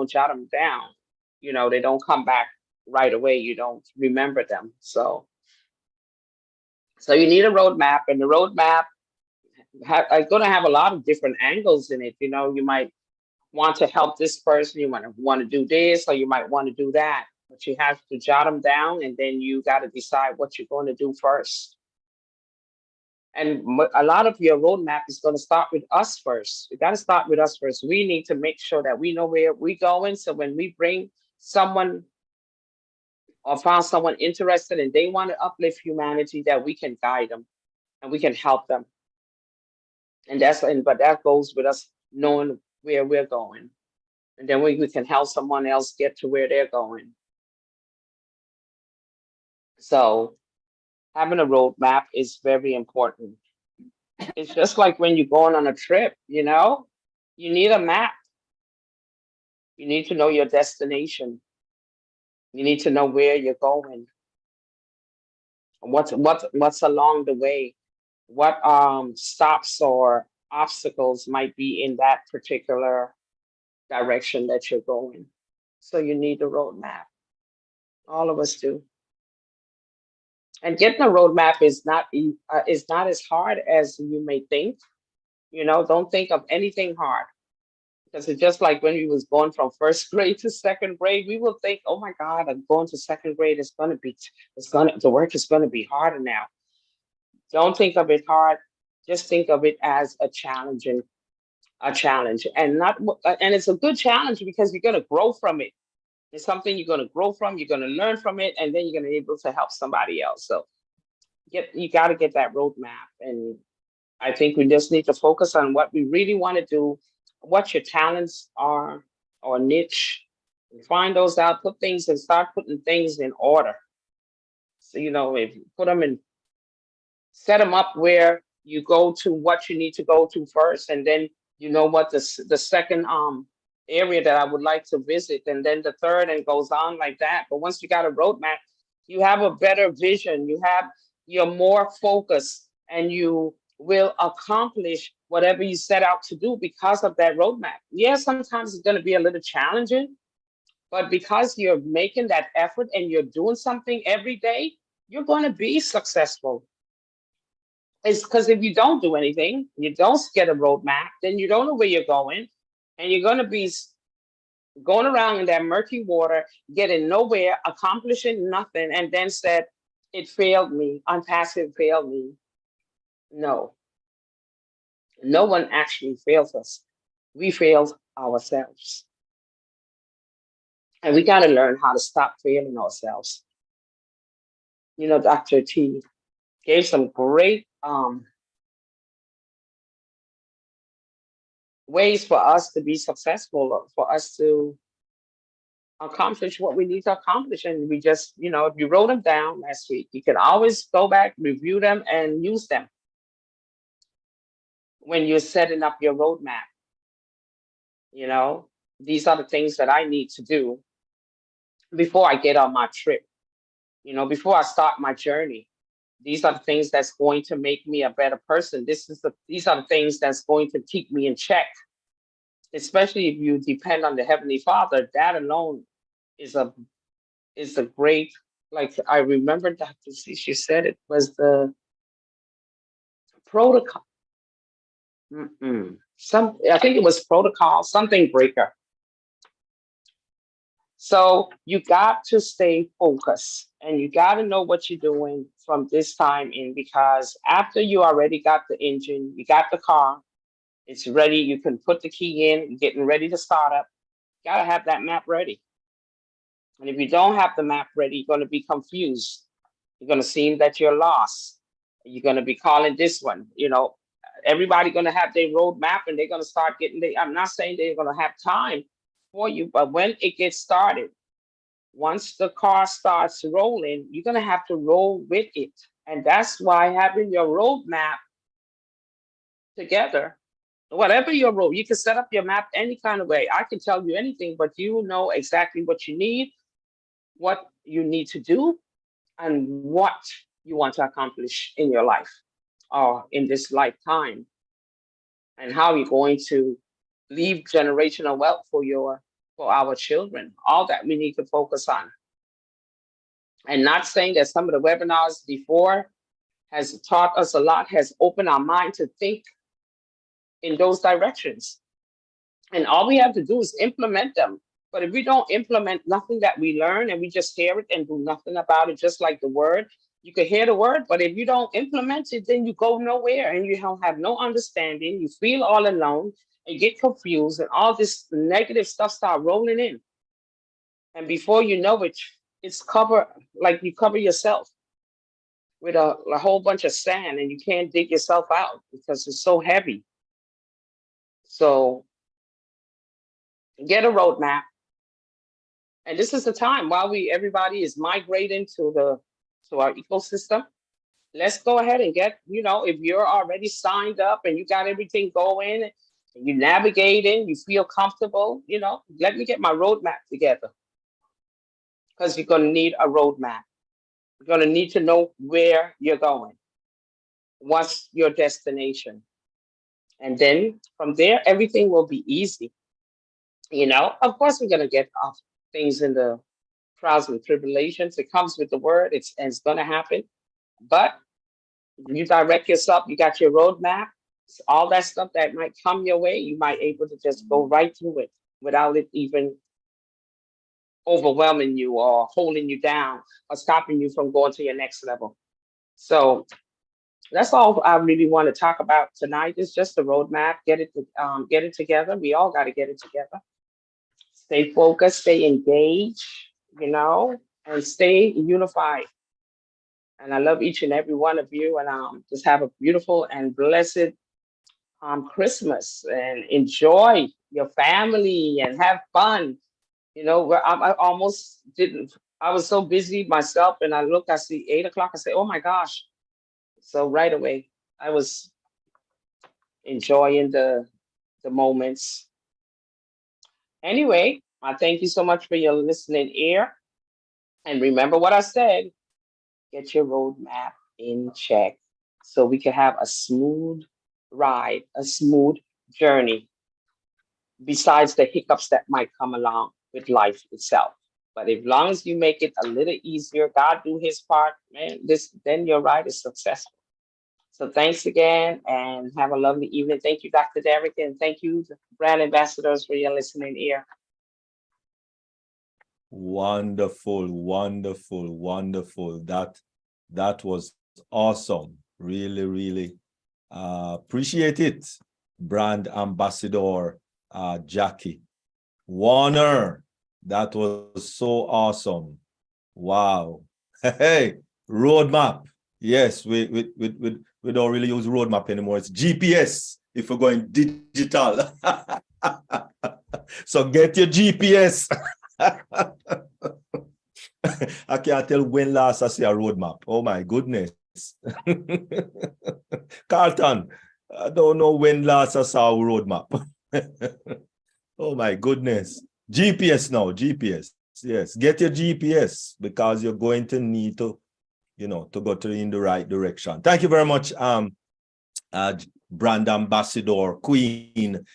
jot them down, they don't come back right away. You don't remember them. So you need a roadmap, and the roadmap is going to have a lot of different angles in it. You might want to help this person, you might want to do this, or you might want to do that. But you have to jot them down, and then you got to decide what you're going to do first. And a lot of your roadmap is going to start with us first. You got to start with us first. We need to make sure that we know where we're going. So when we bring someone or found someone interested and they want to uplift humanity, that we can guide them and we can help them. But that goes with us knowing where we're going. And then we can help someone else get to where they're going. So having a roadmap is very important. It's just like when you're going on a trip, you need a map. You need to know your destination. You need to know where you're going. What's along the way. What stops or obstacles might be in that particular direction that you're going. So you need a roadmap. All of us do. And getting a roadmap is not as hard as you may think. Don't think of anything hard, because it's just like when we was going from first grade to second grade, we will think, oh my God, I'm going to second grade. The work is gonna be harder now. Don't think of it hard. Just think of it as a challenge, and it's a good challenge because you're gonna grow from it. It's something you're gonna grow from. You're gonna learn from it, and then you're gonna be able to help somebody else. So you got to get that roadmap, and I think we just need to focus on what we really want to do, what your talents are or niche, and find those out, put things and start putting things in order. So, if you put them in, set them up where you go to what you need to go to first, and then what the second area that I would like to visit, and then the third, and goes on like that. But once you got a roadmap, you have a better vision, you're more focused, and you will accomplish whatever you set out to do because of that roadmap. Yeah, sometimes it's going to be a little challenging, but because you're making that effort and you're doing something every day, you're going to be successful. It's because if you don't do anything, you don't get a roadmap, then you don't know where you're going, and you're going to be going around in that murky water, getting nowhere, accomplishing nothing, and then said, it failed me, ONPASSIVE failed me. No one actually fails us. We failed ourselves. And we got to learn how to stop failing ourselves. Dr. T gave some great ways for us to be successful, for us to accomplish what we need to accomplish. And we just, if you wrote them down last week, you can always go back, review them, and use them when you're setting up your roadmap. These are the things that I need to do before I get on my trip, before I start my journey. These are the things that's going to make me a better person. These are the things that's going to keep me in check, especially if you depend on the Heavenly Father. That alone is a great, like, I remember Dr. C, she said it was the protocol. I think it was protocol, something breaker. So you got to stay focused, and you got to know what you're doing from this time in, because after you already got the engine, you got the car, it's ready, you can put the key in, you're getting ready to start up. You got to have that map ready. And if you don't have the map ready, you're going to be confused. You're going to seem that you're lost. You're going to be calling this one, everybody going to have their roadmap, and they're going to start I'm not saying they're going to have time for you, but when it gets started, once the car starts rolling, you're going to have to roll with it. And that's why having your roadmap together, whatever your road, you can set up your map any kind of way. I can tell you anything, but you know exactly what you need, what you need to do, and what you want to accomplish in your life or in this lifetime, and how you're going to leave generational wealth for your for our children. All that we need to focus on. And not saying that some of the webinars before has taught us a lot, has opened our mind to think in those directions. And all we have to do is implement them. But if we don't implement nothing that we learn and we just hear it and do nothing about it, just like the word, you can hear the word, but if you don't implement it, then you go nowhere and you don't have no understanding. You feel all alone and get confused, and all this negative stuff start rolling in. And before you know it, it's cover like you cover yourself with a whole bunch of sand, and you can't dig yourself out because it's so heavy. So get a roadmap. And this is the time while everybody is migrating to our ecosystem. Let's go ahead and get, if you're already signed up and you got everything going, and you're navigating, you feel comfortable, let me get my roadmap together. Because you're going to need a roadmap. You're going to need to know where you're going. What's your destination? And then from there, everything will be easy. Of course, we're going to get off things in the trials and tribulations. It comes with the word. It's going to happen. But you direct yourself, you got your roadmap, all that stuff that might come your way, you might able to just go right through it without it even overwhelming you or holding you down or stopping you from going to your next level. So that's all I really want to talk about tonight. Is just the roadmap. Get it together. We all got to get it together. Stay focused, stay engaged, and stay unified. And I love each and every one of you. And just have a beautiful and blessed Christmas, and enjoy your family and have fun. Where I almost didn't. I was so busy myself, and I see 8 o'clock. I say, oh my gosh. So right away, I was enjoying the moments. Anyway, I thank you so much for your listening ear. And remember what I said, get your roadmap in check so we can have a smooth ride, a smooth journey, besides the hiccups that might come along with life itself. But as long as you make it a little easier, God do his part, man, then your ride is successful. So thanks again, and have a lovely evening. Thank you, Dr. Derrick, and thank you, brand ambassadors, for your listening ear. Wonderful, wonderful, wonderful. That was awesome. Really, really appreciate it. Brand ambassador Jackie Warner. That was so awesome. Wow. Hey, roadmap. Yes, we don't really use roadmap anymore. It's GPS if we're going digital. So get your GPS. I can't tell when last I see a roadmap. Oh my goodness. Carlton, I don't know when last I saw a roadmap. Oh my goodness. GPS now, GPS. Yes, get your GPS because you're going to need to, to go in the right direction. Thank you very much, brand ambassador, Queen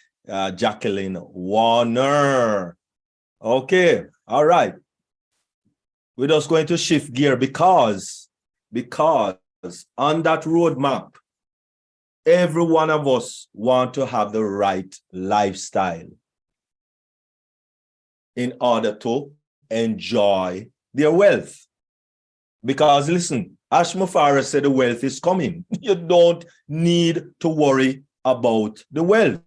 Jacqueline Warner. Okay, all right. We're just going to shift gear because on that roadmap, every one of us want to have the right lifestyle in order to enjoy their wealth. Because listen, Ashmafara said the wealth is coming. You don't need to worry about the wealth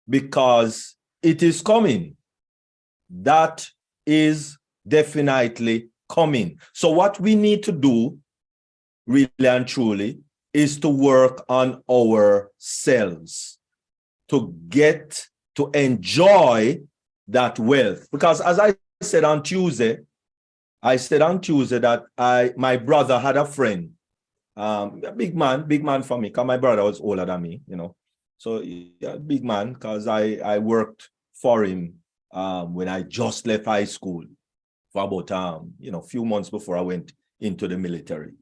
because it is coming. That is definitely coming. So what we need to do, really and truly, is to work on ourselves to get to enjoy that wealth. Because as I said on Tuesday, that my brother had a friend, a big man for me, because my brother was older than me, So yeah, big man, because I worked for him when I just left high school for about a few months before I went into the military.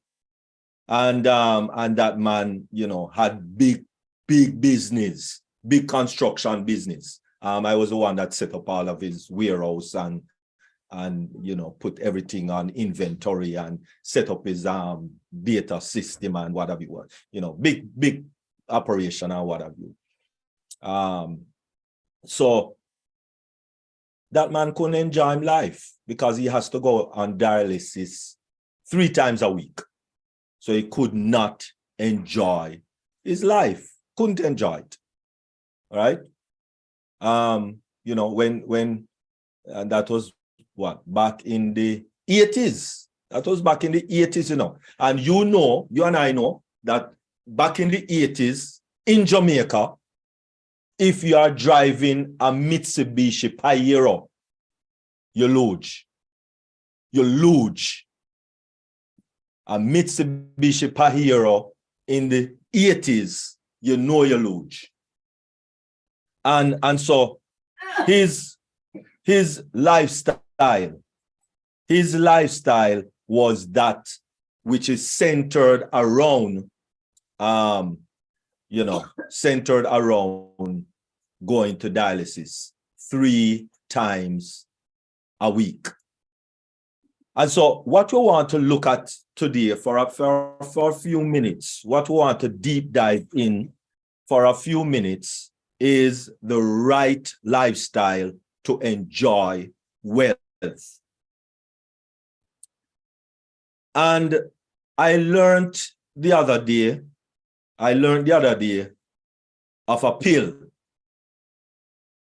And that man, had big business, big construction business. I was the one that set up all of his warehouse and put everything on inventory and set up his data system and whatever it was, big operation and what have you. So that man couldn't enjoy his life because he has to go on dialysis 3 times a week. So he could not enjoy his life, couldn't enjoy it. All right. When that was back in the 80s. That was back in the 80s, And you and I know that back in the 80s in Jamaica, if you are driving a Mitsubishi Pajero, you lose. You lose. A Mitsubishi Pajero in the 80s, you lose. And so his lifestyle was that which is centered around centered around going to dialysis 3 times a week. And so what we want to look at today for a few minutes, what we want to deep dive in for a few minutes is the right lifestyle to enjoy wealth. And I learned the other day of a pill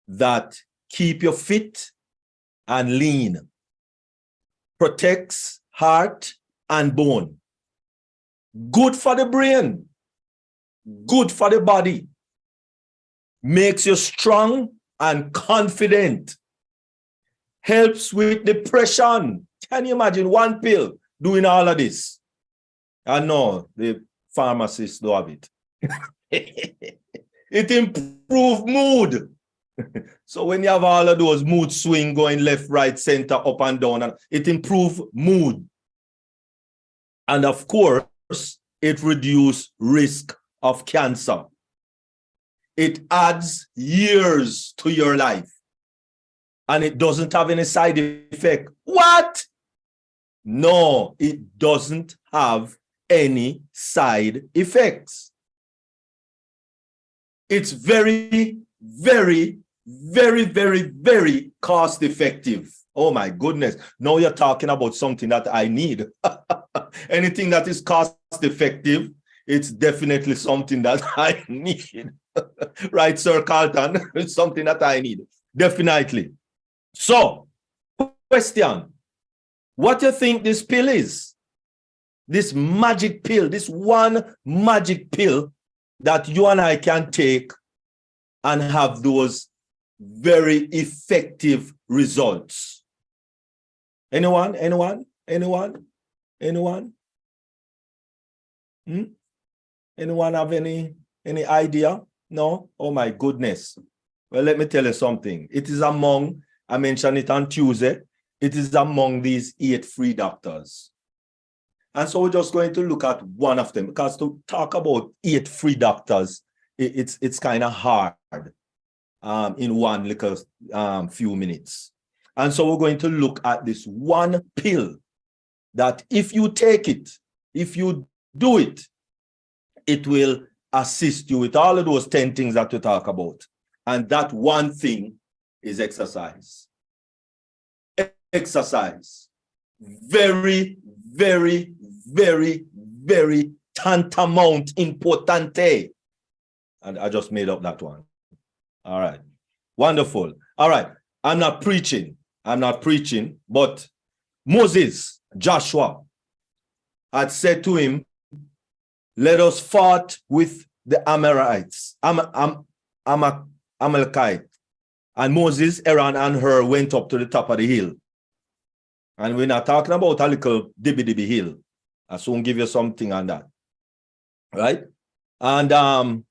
that keep you fit and lean, protects heart and bone, good for the brain, good for the body, makes you strong and confident, helps with depression. Can you imagine one pill doing all of this? I know the pharmacists do have it. It improves mood. So when you have all of those mood swing going left, right, center, up and down, and it improves mood. And of course, it reduces risk of cancer. It adds years to your life. And it doesn't have any side effect. What? No, it doesn't have any side effects. It's very, very, very, very, very cost effective. Oh my goodness. Now you're talking about something that I need. Anything that is cost effective, it's definitely something that I need. Right, Sir Carlton? It's something that I need. Definitely. So, question. What do you think this pill is? This magic pill, this one magic pill that you and I can take and have those very effective results. Anyone? Anyone? Anyone? Anyone? Anyone have any idea? No? Oh my goodness. Well, let me tell you something. It is among, I mentioned it on Tuesday, it is among these 8 free doctors. And so we're just going to look at one of them, because to talk about 8 free doctors, it's kind of hard in one little few minutes. And so we're going to look at this one pill that if you take it, if you do it, it will assist you with all of those 10 things that we talk about. And that one thing is exercise. Exercise. Very, very, very, very tantamount importante. And I just made up that one. All right. Wonderful. All right. I'm not preaching, but Moses, Joshua, had said to him, let us fight with the Amorites, Amalekite. And Moses, Aaron, and Hur went up to the top of the hill. And we're not talking about a little dibby hill. I soon give you something on that. Right? And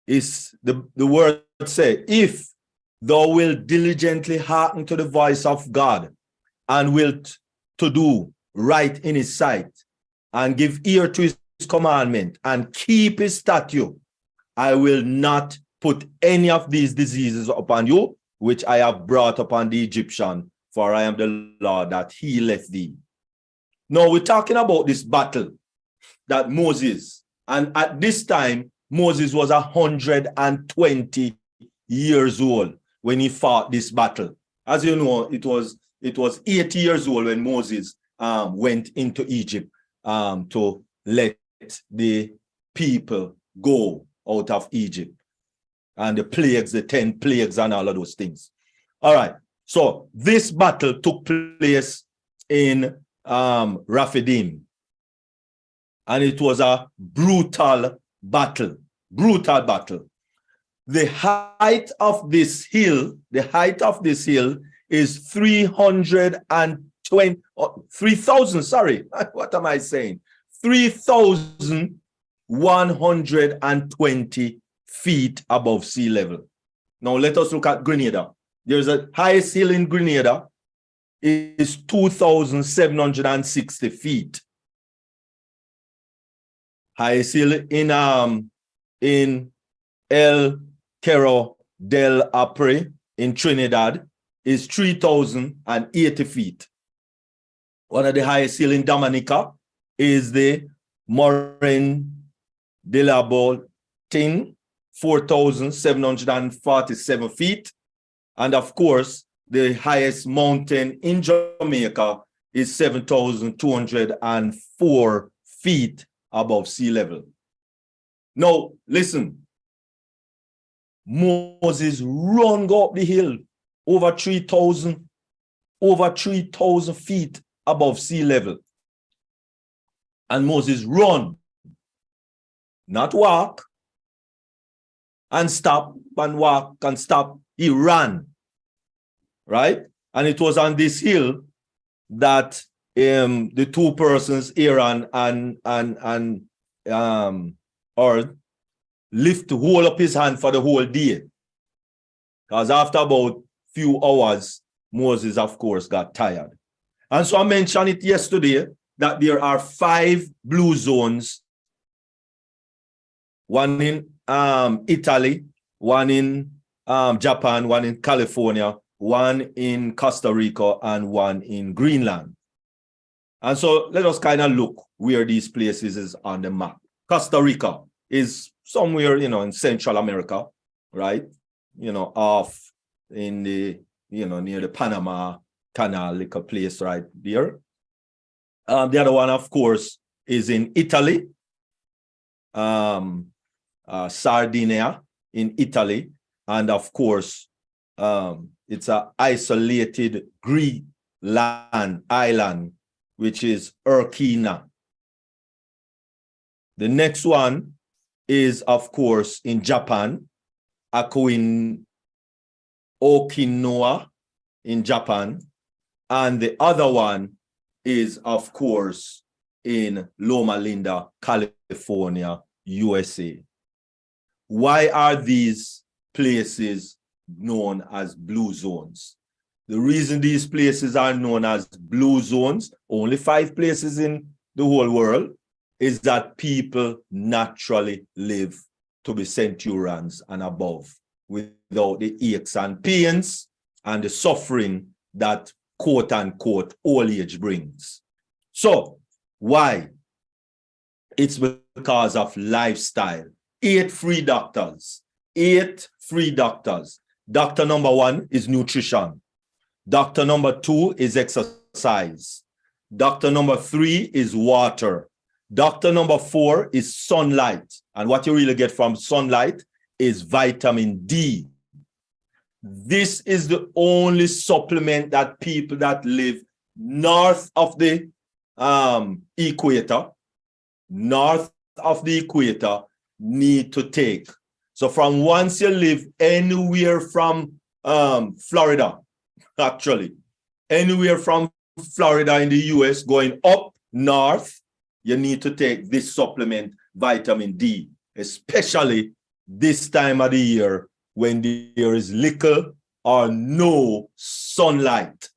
is the word say, if thou wilt diligently hearken to the voice of God, and wilt to do right in his sight, and give ear to his commandment, and keep his statute, I will not put any of these diseases upon you, which I have brought upon the Egyptian, for I am the Lord that healeth thee. Now we're talking about this battle that Moses, and at this time, Moses was 120 years old when he fought this battle. As you know, it was 80 years old when Moses went into Egypt to let the people go out of Egypt. And the plagues, the 10 plagues and all of those things. All right. So this battle took place in Rephidim. And it was a brutal battle. Brutal battle. The height of this hill is 3,000, sorry. What am I saying? 3,120 feet above sea level. Now let us look at Grenada. There's a highest hill in Grenada is 2,760 feet. Highest hill in El Cerro del Apre in Trinidad is 3,080 feet. One of the highest hill in Dominica is the Morin de la Boltin, 4,747 feet. And of course, the highest mountain in Jamaica is 7,204 feet above sea level. Now, listen. Moses run go up the hill over 3,000 feet above sea level. And Moses run, not walk and stop and walk and stop. He ran, right? And it was on this hill that the two persons, Aaron and lift to hold up his hand for the whole day. Because after about few hours, Moses, of course, got tired. And so I mentioned it yesterday that there are 5 blue zones, one in Italy, one in Japan, one in California, one in Costa Rica, and one in Greenland. And so let us kind of look where these places is on the map. Costa Rica is somewhere, in Central America, right? Off in the, near the Panama Canal, like a place right there. The other one, of course, is in Italy, Sardinia in Italy. And of course, it's an isolated Greek island, which is Urquina. The next one is, of course, in Japan, Okinawa in Japan. And the other one is, of course, in Loma Linda, California, USA. Why are these places known as blue zones? The reason these places are known as blue zones, only 5 places in the whole world, is that people naturally live to be centurions and above without the aches and pains and the suffering that quote unquote old age brings. So why? It's because of lifestyle. 8 free doctors. 8 free doctors. Doctor number 1 is nutrition. Doctor number 2 is exercise. Doctor number 3 is water. Doctor number 4 is sunlight. And what you really get from sunlight is vitamin D. This is the only supplement that people that live north of the equator need to take. So from once you live anywhere from Florida, actually, anywhere from Florida in the US going up north, you need to take this supplement, vitamin D, especially this time of the year when there is little or no sunlight.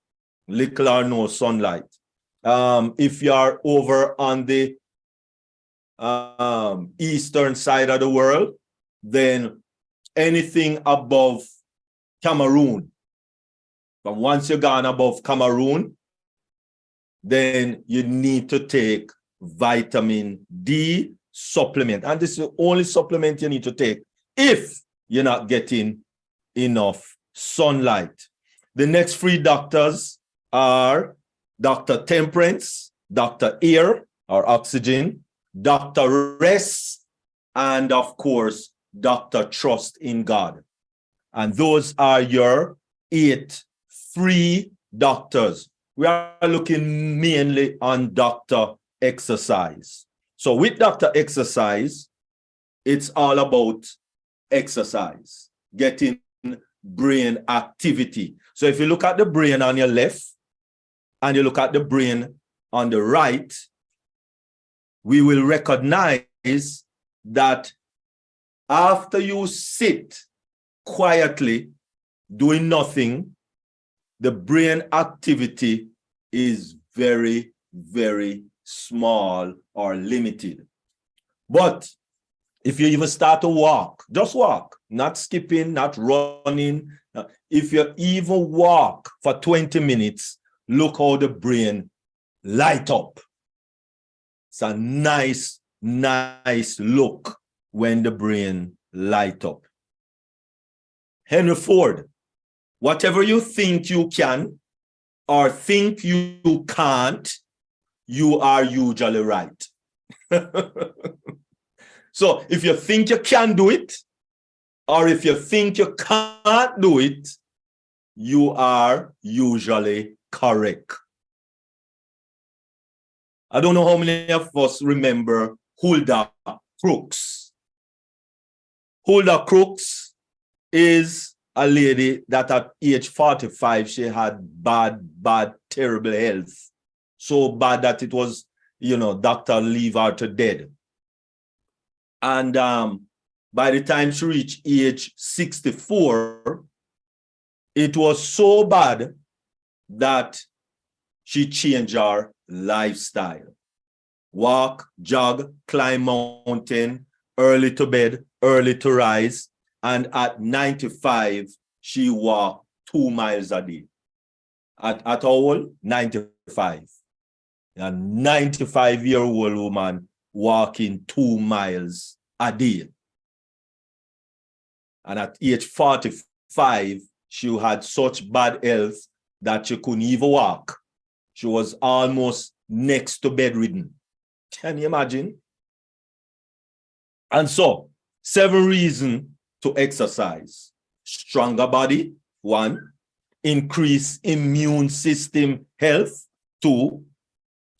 Little or no sunlight. If you are over on the eastern side of the world, then anything above Cameroon. But once you're gone above Cameroon, then you need to take vitamin D supplement. And this is the only supplement you need to take if you're not getting enough sunlight. The next 3 doctors are Dr. Temperance, Dr. Air or Oxygen, Dr. Rest, and of course, Dr. Trust in God. And those are your 8 free doctors. We are looking mainly on Dr. Exercise. So with Dr. Exercise, it's all about exercise, getting brain activity. So if you look at the brain on your left and you look at the brain on the right, we will recognize that after you sit quietly doing nothing, the brain activity is very, very small or limited. But if you even start to walk, just walk, not skipping, not running. If you even walk for 20 minutes, look how the brain light up. It's a nice, nice look when the brain light up. Henry Ford, whatever you think you can or think you can't, you are usually right. So if you think you can do it, or if you think you can't do it, you are usually correct. I don't know how many of us remember Hulda Crooks. Hulda Crooks is a lady that at age 45, she had bad, terrible health. So bad that it was, doctor leave her to dead. And by the time she reached age 64, it was so bad that she changed her lifestyle. Walk, jog, climb mountain, early to bed, early to rise. And at 95, she walked 2 miles a day. At how old? 95. A 95-year-old woman walking 2 miles a day. And at age 45, she had such bad health that she couldn't even walk. She was almost next to bedridden. Can you imagine? And so, 7 reasons to exercise. Stronger body, 1. Increase immune system health, 2.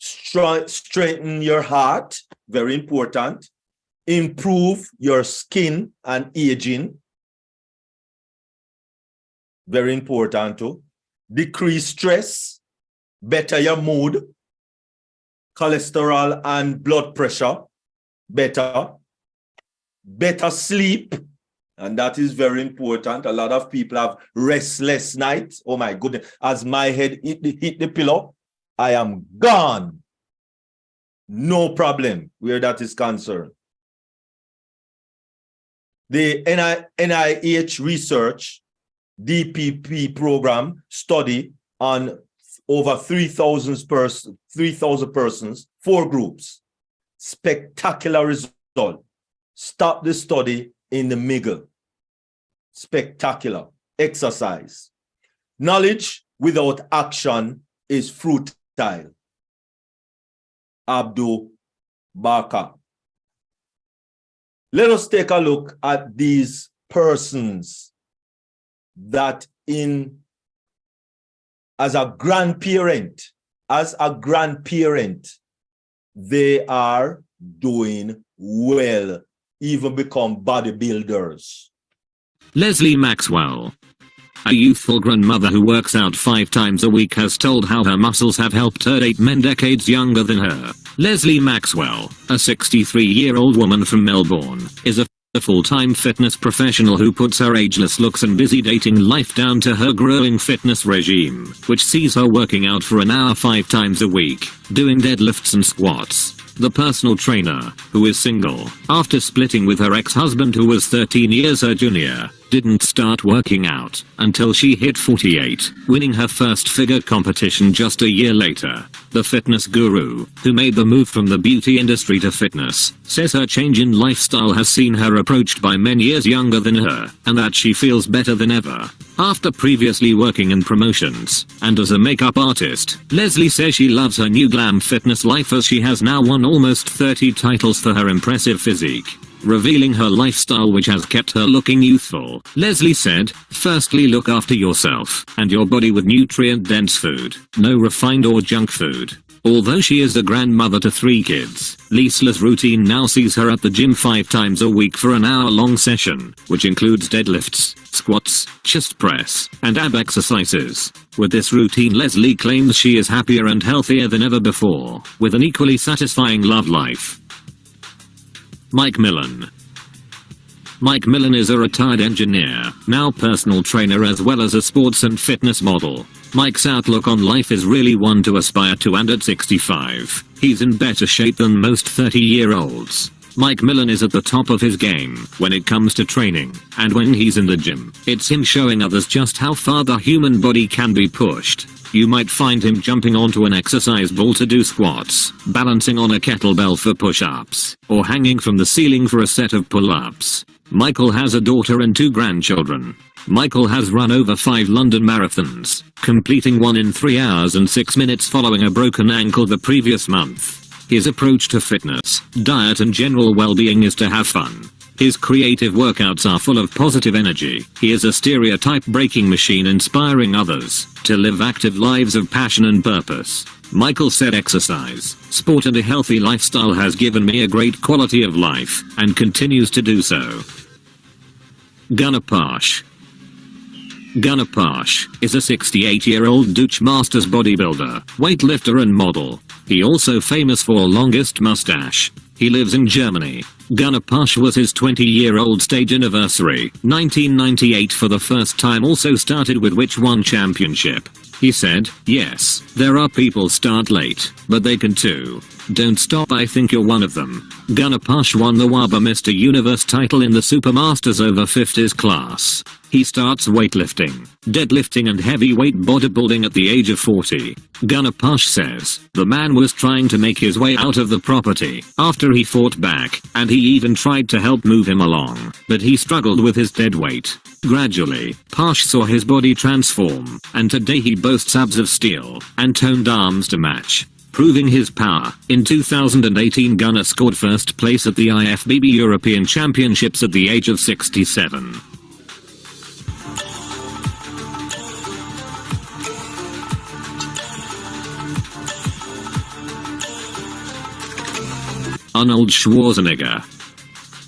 Strengthen your heart, very important. Improve your skin and aging, very important too. Decrease stress, better your mood, cholesterol and blood pressure, better sleep, and that is very important. A lot of people have restless nights. Oh my goodness, as my head hit the pillow, I am gone. No problem where that is concerned. The NIH research DPP program study on over 3,000 persons, 4 groups. Spectacular result. Stop the study in the middle. Spectacular. Exercise. Knowledge without action is futile. Abdul Bakar. Let us take a look at these persons that as a grandparent, they are doing well, even become bodybuilders. Leslie Maxwell, a youthful grandmother who works out 5 times a week, has told how her muscles have helped her date men decades younger than her. Leslie Maxwell, a 63-year-old woman from Melbourne, is a full-time fitness professional who puts her ageless looks and busy dating life down to her growing fitness regime, which sees her working out for an hour 5 times a week, doing deadlifts and squats. the personal trainer, who is single, after splitting with her ex-husband who was 13 years her junior, didn't start working out until she hit 48, winning her first figure competition just a year later. The fitness guru, who made the move from the beauty industry to fitness, says her change in lifestyle has seen her approached by men years younger than her, and that she feels better than ever. After previously working in promotions and as a makeup artist, Leslie says she loves her new glam fitness life as she has now won almost 30 titles for her impressive physique. Revealing her lifestyle which has kept her looking youthful, Leslie said, "Firstly, look after yourself and your body with nutrient-dense food, no refined or junk food." Although she is a grandmother to 3 kids, Lesla's routine now sees her at the gym 5 times a week for an hour-long session, which includes deadlifts, squats, chest press, and ab exercises. With this routine, Leslie claims she is happier and healthier than ever before, with an equally satisfying love life. Mike Millen. Mike Millen is a retired engineer, now personal trainer as well as a sports and fitness model. Mike's outlook on life is really one to aspire to, and at 65, he's in better shape than most 30-year-olds. Mike Millen is at the top of his game when it comes to training, and when he's in the gym, it's him showing others just how far the human body can be pushed. You might find him jumping onto an exercise ball to do squats, balancing on a kettlebell for push-ups, or hanging from the ceiling for a set of pull-ups. Michael has a daughter and 2 grandchildren. Michael has run over 5 London marathons, completing one in 3 hours and 6 minutes following a broken ankle the previous month. His approach to fitness, diet and general well-being is to have fun. His creative workouts are full of positive energy. He is a stereotype-breaking machine inspiring others to live active lives of passion and purpose. Michael said, "Exercise, sport and a healthy lifestyle has given me a great quality of life, and continues to do so." Gunnar Pash. Gunnar Pash is a 68-year-old Dutch Masters bodybuilder, weightlifter and model. He also famous for longest mustache. He lives in Germany. Gunnar Pash was his 20-year-old stage anniversary, 1998 for the first time, also started with which won championship. He said, "Yes, there are people start late, but they can too. Don't stop, I think you're one of them." Gunnar Pash won the WABA Mr. Universe title in the Supermasters over 50s class. He starts weightlifting, deadlifting and heavyweight bodybuilding at the age of 40. Gunnar Pash says, "The man was trying to make his way out of the property after he fought back, and he even tried to help move him along, but he struggled with his dead weight. Gradually, Pash saw his body transform, and today he boasts abs of steel and toned arms to match, proving his power." In 2018, Gunnar scored first place at the IFBB European Championships at the age of 67. Arnold Schwarzenegger.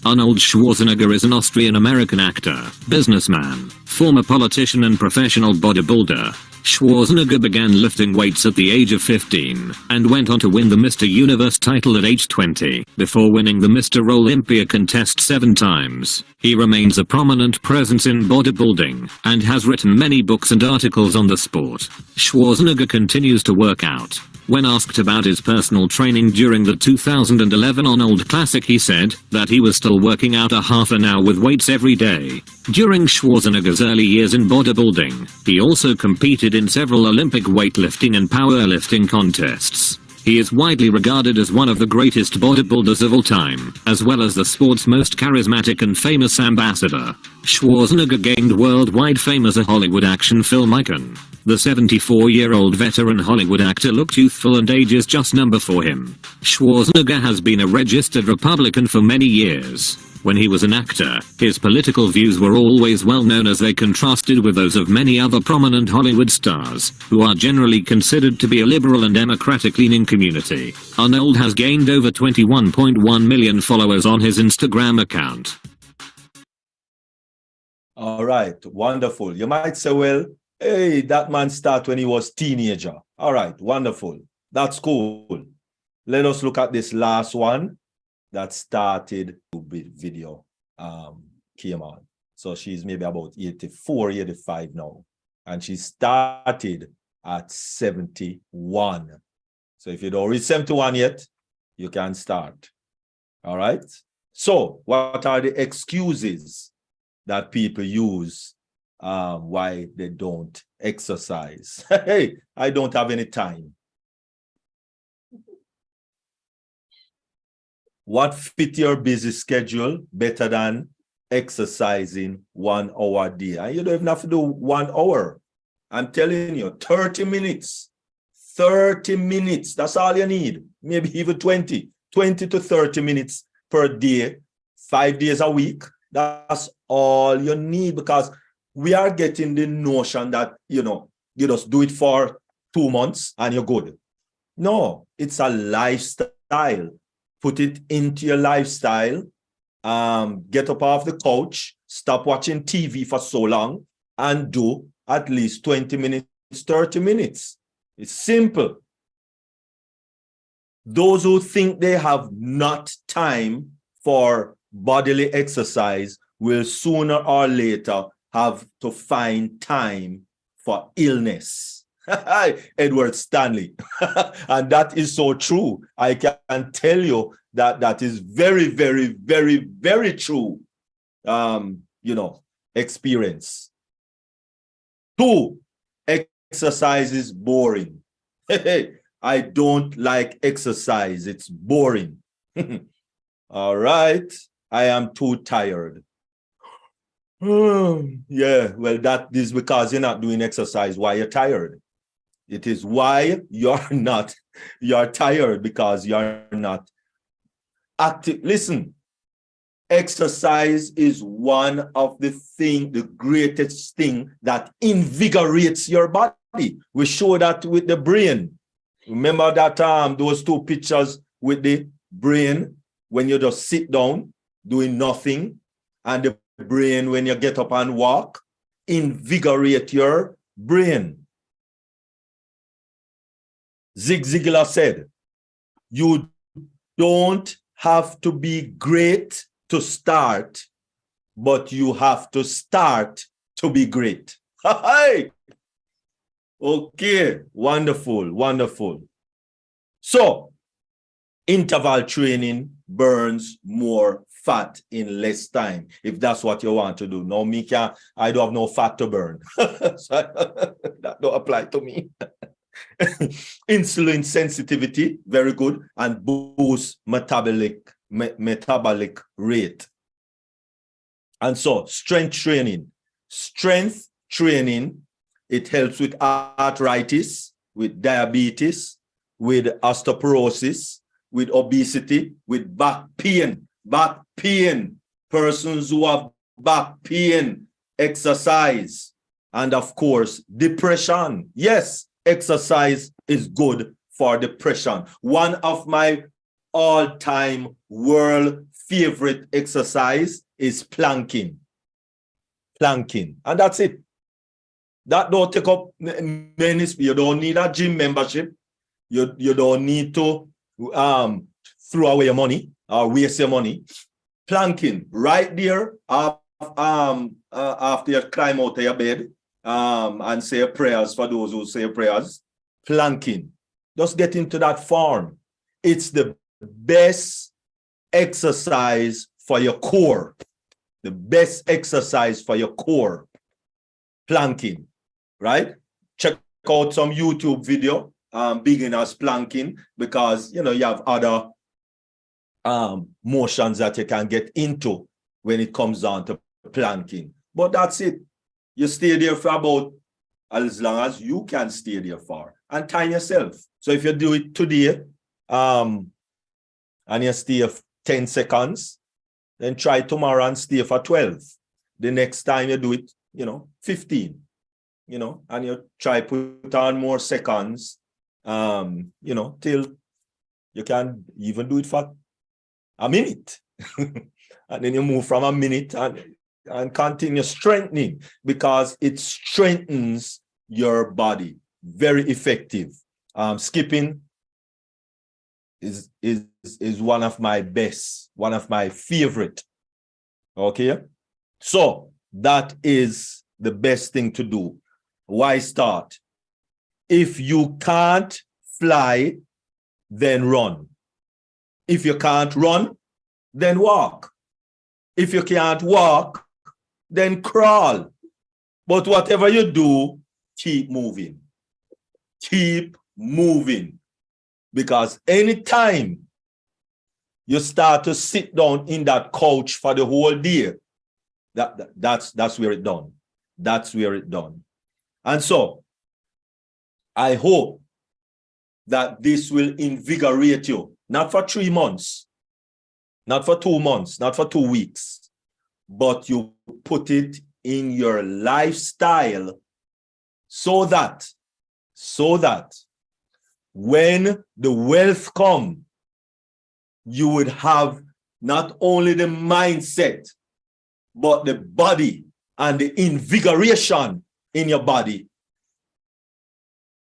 Arnold Schwarzenegger is an Austrian-American actor, businessman, former politician and professional bodybuilder. Schwarzenegger began lifting weights at the age of 15, and went on to win the Mr. Universe title at age 20, before winning the Mr. Olympia contest 7 times. He remains a prominent presence in bodybuilding, and has written many books and articles on the sport. Schwarzenegger continues to work out. When asked about his personal training during the 2011 Arnold Classic, he said that he was still working out a half an hour with weights every day. During Schwarzenegger's early years in bodybuilding, he also competed in several Olympic weightlifting and powerlifting contests. He is widely regarded as one of the greatest bodybuilders of all time, as well as the sport's most charismatic and famous ambassador. Schwarzenegger gained worldwide fame as a Hollywood action film icon. The 74-year-old veteran Hollywood actor looked youthful, and age is just number for him. Schwarzenegger has been a registered Republican for many years. When he was an actor, his political views were always well known, as they contrasted with those of many other prominent Hollywood stars, who are generally considered to be a liberal and democratic-leaning community. Arnold has gained over 21.1 million followers on his Instagram account. All right, wonderful. You might say, well, hey, that man started when he was teenager. All right, wonderful. That's cool. Let us look at this last one that started video came on. So she's maybe about 84, 85 now. And she started at 71. So if you don't reach 71 yet, you can start. All right. So what are the excuses that people use why they don't exercise? Hey, I don't have any time. What fit your busy schedule better than exercising 1 hour a day? And you don't even have to do 1 hour. I'm telling you, 30 minutes. 30 minutes. That's all you need. Maybe even 20 to 30 minutes per day, 5 days a week. That's all you need, because we are getting the notion that, you just do it for 2 months and you're good. No, it's a lifestyle. Put it into your lifestyle. Get up off the couch, stop watching TV for so long, and do at least 20 minutes, 30 minutes. It's simple. Those who think they have not time for bodily exercise will sooner or later have to find time for illness. Edward Stanley. And that is so true. I can tell you that that is very, very, very, very true, experience. 2, exercise is boring. I don't like exercise. It's boring. All right. I am too tired. Yeah, well, that is because you're not doing exercise while you're tired. It is why you're tired, because you're not active. Listen, exercise is one of the greatest thing that invigorates your body. We show that with the brain. Remember that those 2 pictures with the brain when you just sit down doing nothing, and the brain when you get up and walk, invigorate your brain. Zig Ziglar said, you don't have to be great to start, but you have to start to be great. Okay, wonderful, wonderful. So, interval training burns more fat in less time, if that's what you want to do. No, I don't have no fat to burn. So that don't apply to me. Insulin sensitivity, very good, and boost metabolic rate. And so strength training, it helps with arthritis, with diabetes, with osteoporosis, with obesity, with back pain. Persons who have back pain, exercise. And of course, depression. Yes, exercise is good for depression. One of my all-time world favorite exercise is planking. And that's it. That don't take up many. You don't need a gym membership. You don't need to throw away your money or waste your money. Planking right there after you climb out of your bed and say prayers, for those who say prayers. Planking. Just get into that form. It's the best exercise for your core. The best exercise for your core. Planking, right? Check out some YouTube video, beginners planking, because you have other motions that you can get into when it comes down to planking. But that's it. You stay there for about as long as you can stay there for, and time yourself. So if you do it today, and you stay 10 seconds, then try tomorrow and stay for 12. The next time you do it, 15, and you try put on more seconds, till you can even do it for a minute. And then you move from a minute and continue strengthening, because it strengthens your body. Very effective. Skipping is one of my best, one of my favorite. Okay, so that is the best thing to do. Why start? If you can't fly, then run. If you can't run, then walk. If you can't walk, then crawl. But whatever you do, keep moving. Keep moving. Because anytime you start to sit down in that couch for the whole day, that's where it done. That's where it done. And so I hope that this will invigorate you, not for 3 months, not for 2 months, not for 2 weeks, but you put it in your lifestyle so that when the wealth come, you would have not only the mindset, but the body and the invigoration in your body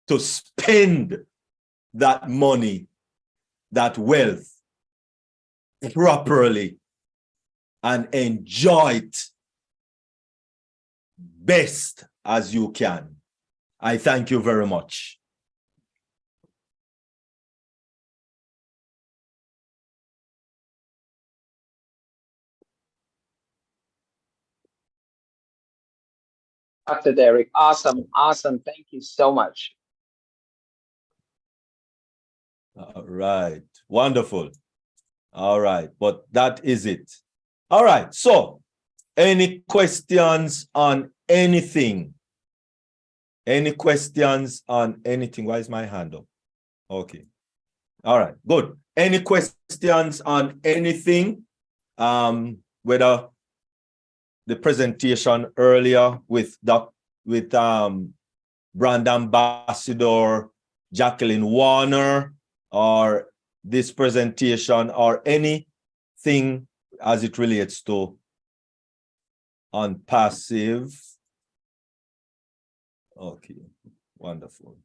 to spend that money, that wealth properly and enjoy it best as you can. I thank you very much. Dr. Derek, awesome, awesome. Thank you so much. All right, wonderful. All right, but that is it. All right, so any questions on anything? Any questions on anything? Why is my hand up? Okay. All right, good. Any questions on anything? Whether the presentation earlier with brand ambassador Jacqueline Warner, or this presentation, or anything as it relates to ONPASSIVE. Okay, wonderful.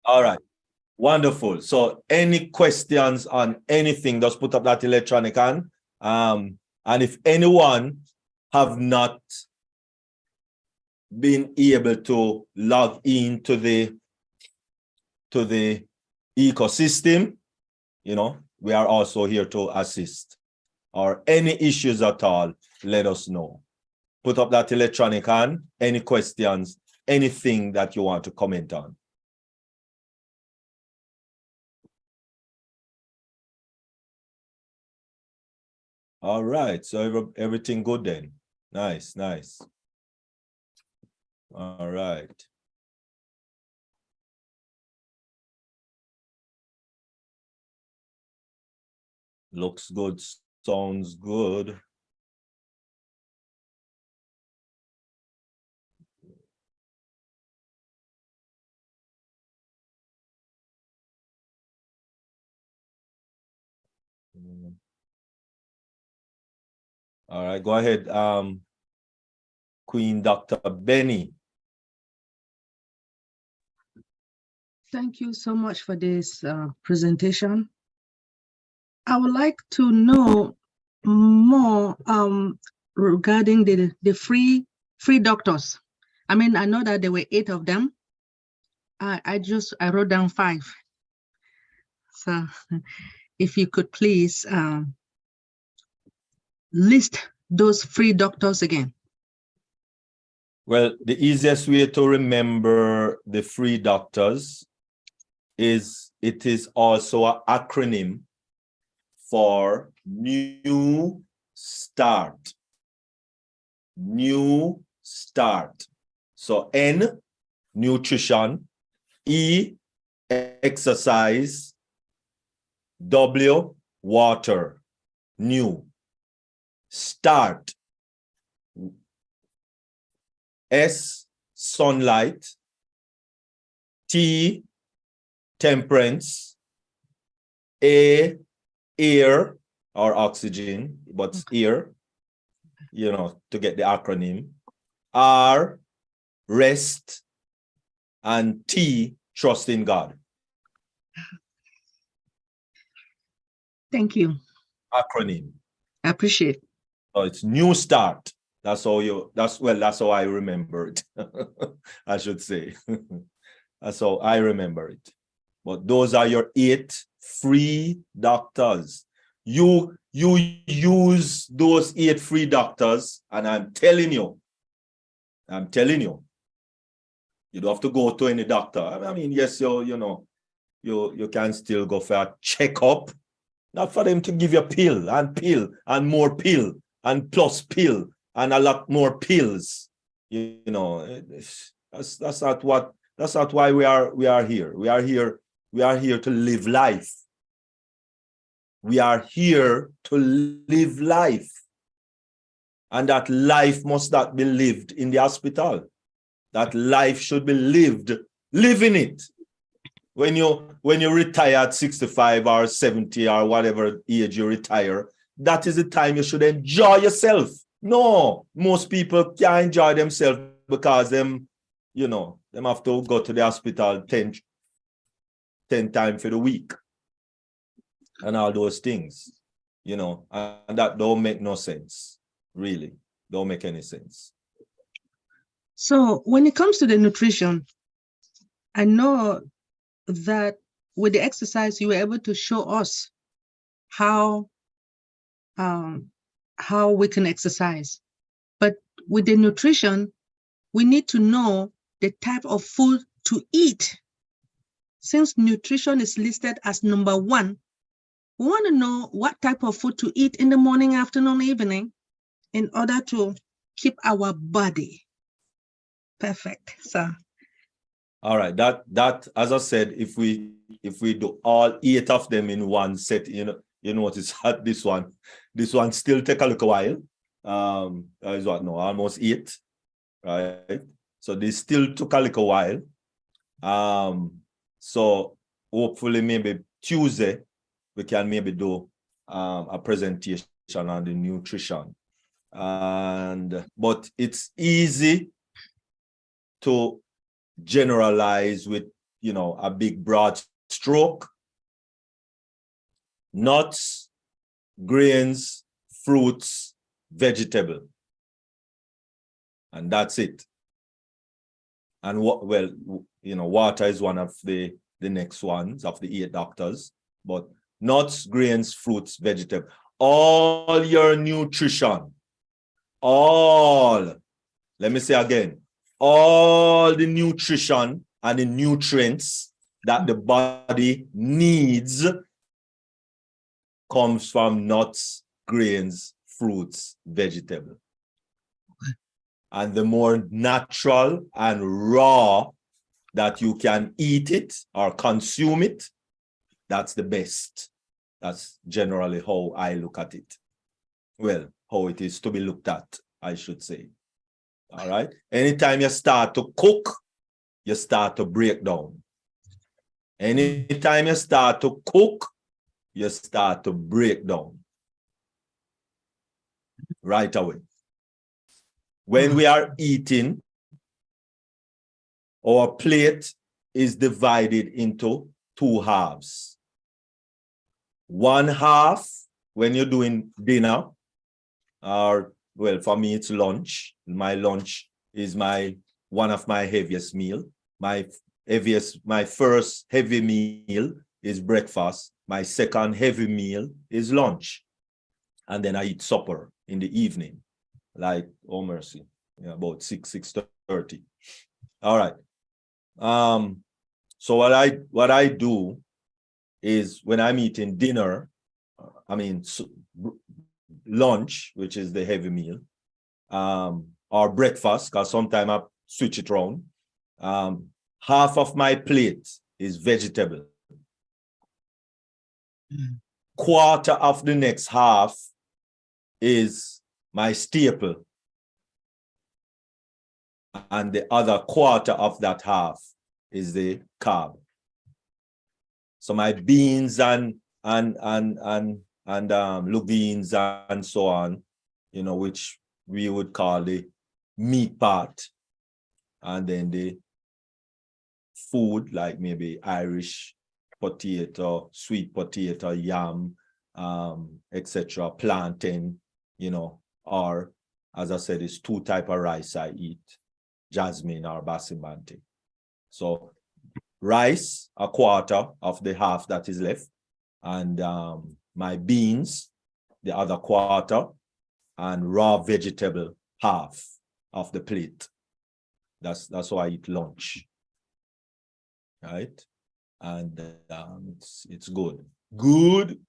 All right, wonderful. So any questions on anything, just put up that electronic hand. And if anyone have not been able to log into the ecosystem, you know, we are also here to assist. Or any issues at all, let us know. Put up that electronic hand, any questions, anything that you want to comment on. All right, so everything good then. Nice, nice. All right. Looks good, sounds good. All right, go ahead, Queen Dr. Benny. Thank you so much for this presentation. I would like to know more regarding the free doctors. I mean, I know that there were 8 of them. I wrote down 5. So if you could please list those free doctors again. Well, the easiest way to remember the free doctors is it is also an acronym for New Start. New Start. So N, nutrition, E, exercise, W, water, new. Start. S, sunlight, T, temperance, A, air or oxygen, but air, you know, to get the acronym, R, rest, and T, trust in God. Thank you. Acronym. I appreciate it. So it's New Start. That's how that's how I remember it. I should say. That's how I remember it. But those are your 8 free doctors. You use those 8 free doctors, and I'm telling you, you don't have to go to any doctor. I mean, yes, you can still go for a checkup, not for them to give you pill and more pill and plus pill and a lot more pills. That's not why we are here. We are here to live life. We are here to live life. And that life must not be lived in the hospital. That life should be lived, living it. When you retire at 65 or 70 or whatever age you retire, that is the time you should enjoy yourself. No, most people can't enjoy themselves because them have to go to the hospital 10 times for the week and all those things, and that don't make no sense, really. Don't make any sense. So when it comes to the nutrition, I know that with the exercise, you were able to show us how we can exercise. But with the nutrition, we need to know the type of food to eat. Since nutrition is listed as number 1, we want to know what type of food to eat in the morning, afternoon, evening, in order to keep our body perfect. So all right, that as I said, if we do all 8 of them in one set, you notice that this one still take a little while. Is what, no, almost 8, right? So this still took a little while. So hopefully maybe Tuesday we can maybe do a presentation on the nutrition. But it's easy to generalize with a big broad stroke. Nuts, grains, fruits, vegetable, and that's it. And water is one of the next ones of the 8 doctors, but nuts, grains, fruits, vegetable, all your nutrition, let me say again, all the nutrition and the nutrients that the body needs comes from nuts, grains, fruits, vegetable. And the more natural and raw that you can eat it or consume it, that's the best. That's generally how I look at it. Well, how it is to be looked at, I should say. All right. Anytime you start to cook, you start to break down. Anytime you start to cook, you start to break down right away. When we are eating, our plate is divided into 2 halves. 1 half when you're doing dinner, or well, for me it's lunch. My lunch is one of my heaviest meal. My first heavy meal is breakfast. My second heavy meal is lunch. And then I eat supper in the evening, like, oh mercy, about 6:30. All right. So what I do is when I'm eating dinner, lunch, which is the heavy meal, or breakfast, because sometimes I switch it around. Half of my plate is vegetable. Quarter of the next half is my staple. And the other quarter of that half is the carb. So my beans and legumes and so on, which we would call the meat part, and then the food like maybe Irish potato, sweet potato, yam, etc., plantain, or as I said, it's 2 types of rice I eat, jasmine or basmati. So rice, a quarter of the half that is left, and my beans, the other quarter, and raw vegetable, half of the plate. That's why I eat lunch, right? And it's good. Good.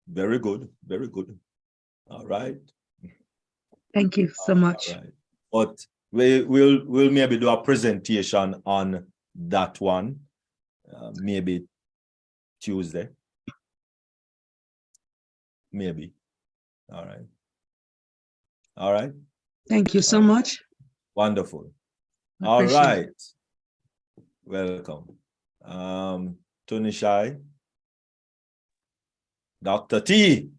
Very good. All right. Thank you so much. All right. But we'll maybe do a presentation on that one, maybe Tuesday. Maybe. All right. Thank you so much. Wonderful. I All appreciate right. it. Welcome. Tunishai. Dr. T.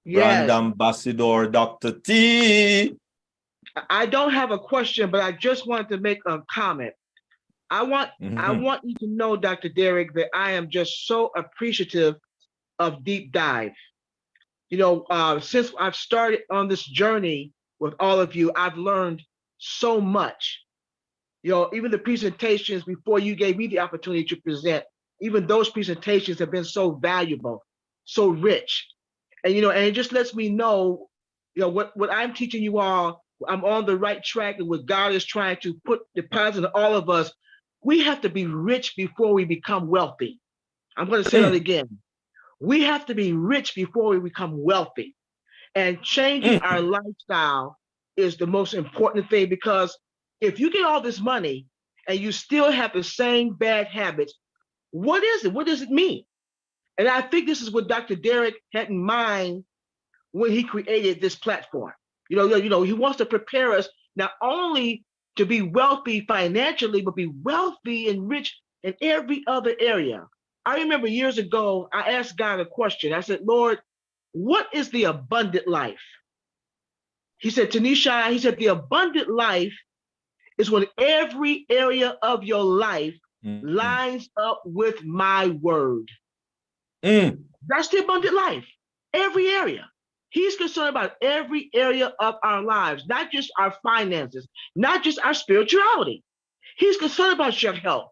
Brand Yes, Ambassador Dr. T. I don't have a question, but I just wanted to make a comment. I want you to know, Dr. Derek, that I am just so appreciative of Deep Dive. You know, since I've started on this journey with all of you, I've learned so much. You know, even the presentations before you gave me the opportunity to present, even those presentations have been so valuable, so rich. And, you know, and it just lets me know, you know, what I'm teaching you all, I'm on the right track, and what God is trying to deposit in all of us. We have to be rich before we become wealthy. I'm going to say that again. We have to be rich before we become wealthy. And changing our lifestyle is the most important thing, because if you get all this money and you still have the same bad habits, what is it? What does it mean? And I think this is what Dr. Derek had in mind when he created this platform. You know, he wants to prepare us not only to be wealthy financially, but be wealthy and rich in every other area. I remember years ago, I asked God a question. I said, Lord, what is the abundant life? He said, Tanisha, he said, the abundant life is when every area of your life lines up with my word. That's the abundant life, every area. He's concerned about every area of our lives, not just our finances, not just our spirituality. He's concerned about your health.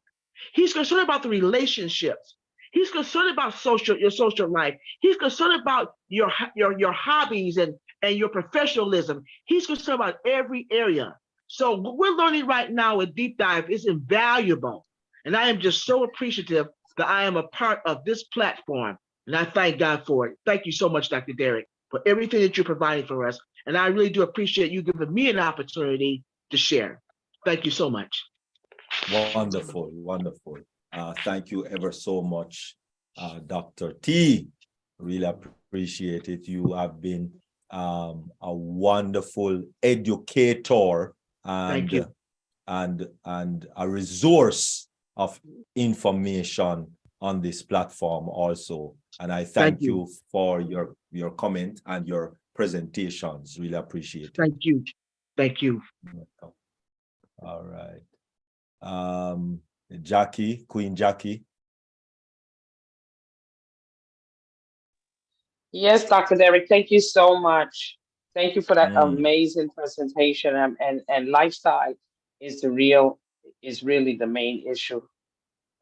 He's concerned about the relationships. He's concerned about your social life. He's concerned about your hobbies and your professionalism. He's concerned about every area. So what we're learning right now with Deep Dive is invaluable. And I am just so appreciative that I am a part of this platform. And I thank God for it. Thank you so much, Dr. Derek, for everything that you're providing for us. And I really do appreciate you giving me an opportunity to share. Thank you so much. Wonderful. Thank you ever so much, Dr. T. Really appreciate it. You have been a wonderful educator and a resource of information on this platform also. And I thank you for your comment and your presentations. Really appreciate it. Thank you. All right. Jackie, Queen Jackie. Yes, Dr. Derek, thank you so much. Thank you for that amazing presentation. And lifestyle is really the main issue.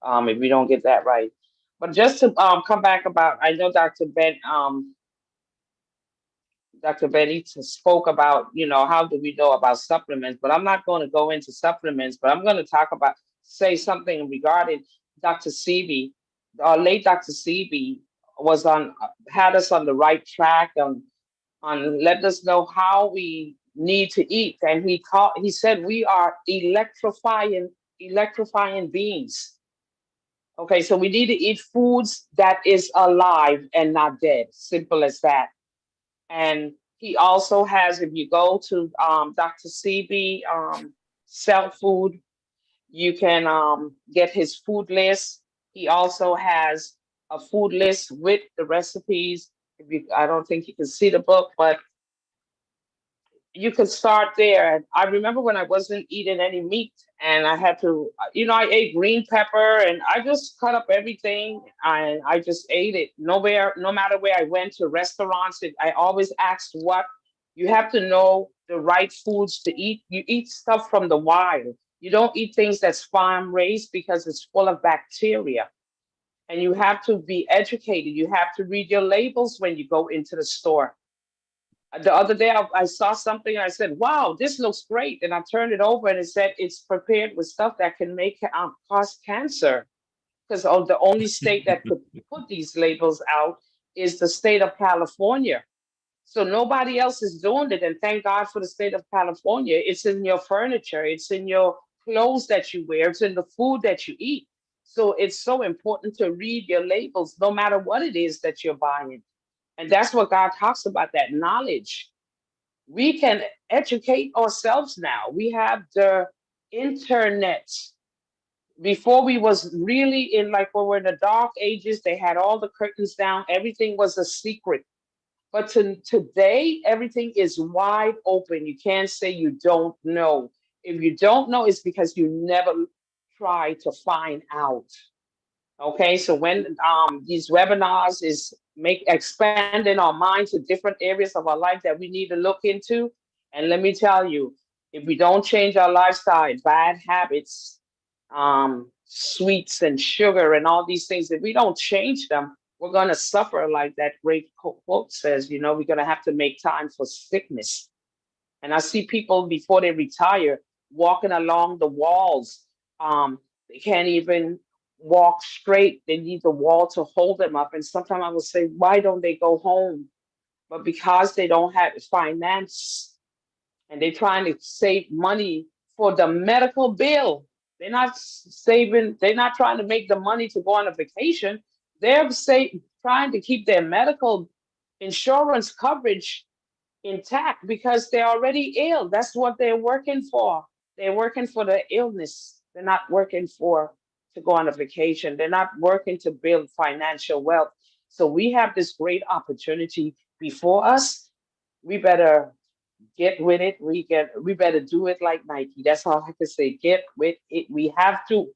If we don't get that right. But just to come back about, I know Dr. Betty spoke about, you know, how do we know about supplements, but I'm not going to go into supplements, but I'm going to say something regarding Dr. Seavey. Late Dr. Seavey had us on the right track on let us know how we need to eat. And he said we are electrifying beings. Okay, so we need to eat foods that is alive and not dead. Simple as that. And he also has, if you go to Dr. CB Cell Food, you can get his food list. He also has a food list with the recipes. I don't think you can see the book, but you could start there. I remember when I wasn't eating any meat and I had to, you know, I ate green pepper and I just cut up everything and I just ate it. No matter where I went to restaurants, I always asked you have to know the right foods to eat. You eat stuff from the wild. You don't eat things that's farm raised because it's full of bacteria. And you have to be educated. You have to read your labels when you go into the store. The other day, I saw something and I said, wow, this looks great. And I turned it over and it said it's prepared with stuff that can make cause cancer. Because the only state that could put these labels out is the state of California. So nobody else is doing it. And thank God for the state of California. It's in your furniture, it's in your clothes that you wear, it's in the food that you eat. So it's so important to read your labels, no matter what it is that you're buying. And that's what God talks about, that knowledge. We can educate ourselves now. We have the internet. Before we was really in, like, when we're in the dark ages, they had all the curtains down. Everything was a secret. But today, everything is wide open. You can't say you don't know. If you don't know, it's because you never try to find out. Okay, so when these webinars is expanding our mind to different areas of our life that we need to look into, and let me tell you, if we don't change our lifestyle, bad habits, sweets and sugar and all these things, if we don't change them, we're going to suffer. Like that great quote says, we're going to have to make time for sickness. And I see people before they retire walking along the walls. They can't even walk straight. They need the wall to hold them up. And sometimes I will say, why don't they go home? But because they don't have finance and they're trying to save money for the medical bill. They're not saving, they're not trying to make the money to go on a vacation. They're trying to keep their medical insurance coverage intact because they're already ill. That's what they're working for. They're working for the illness. They're not working to go on a vacation. They're not working to build financial wealth. So we have this great opportunity before us. We better get with it. We better do it like Nike. That's all I can say. Get with it. We have to.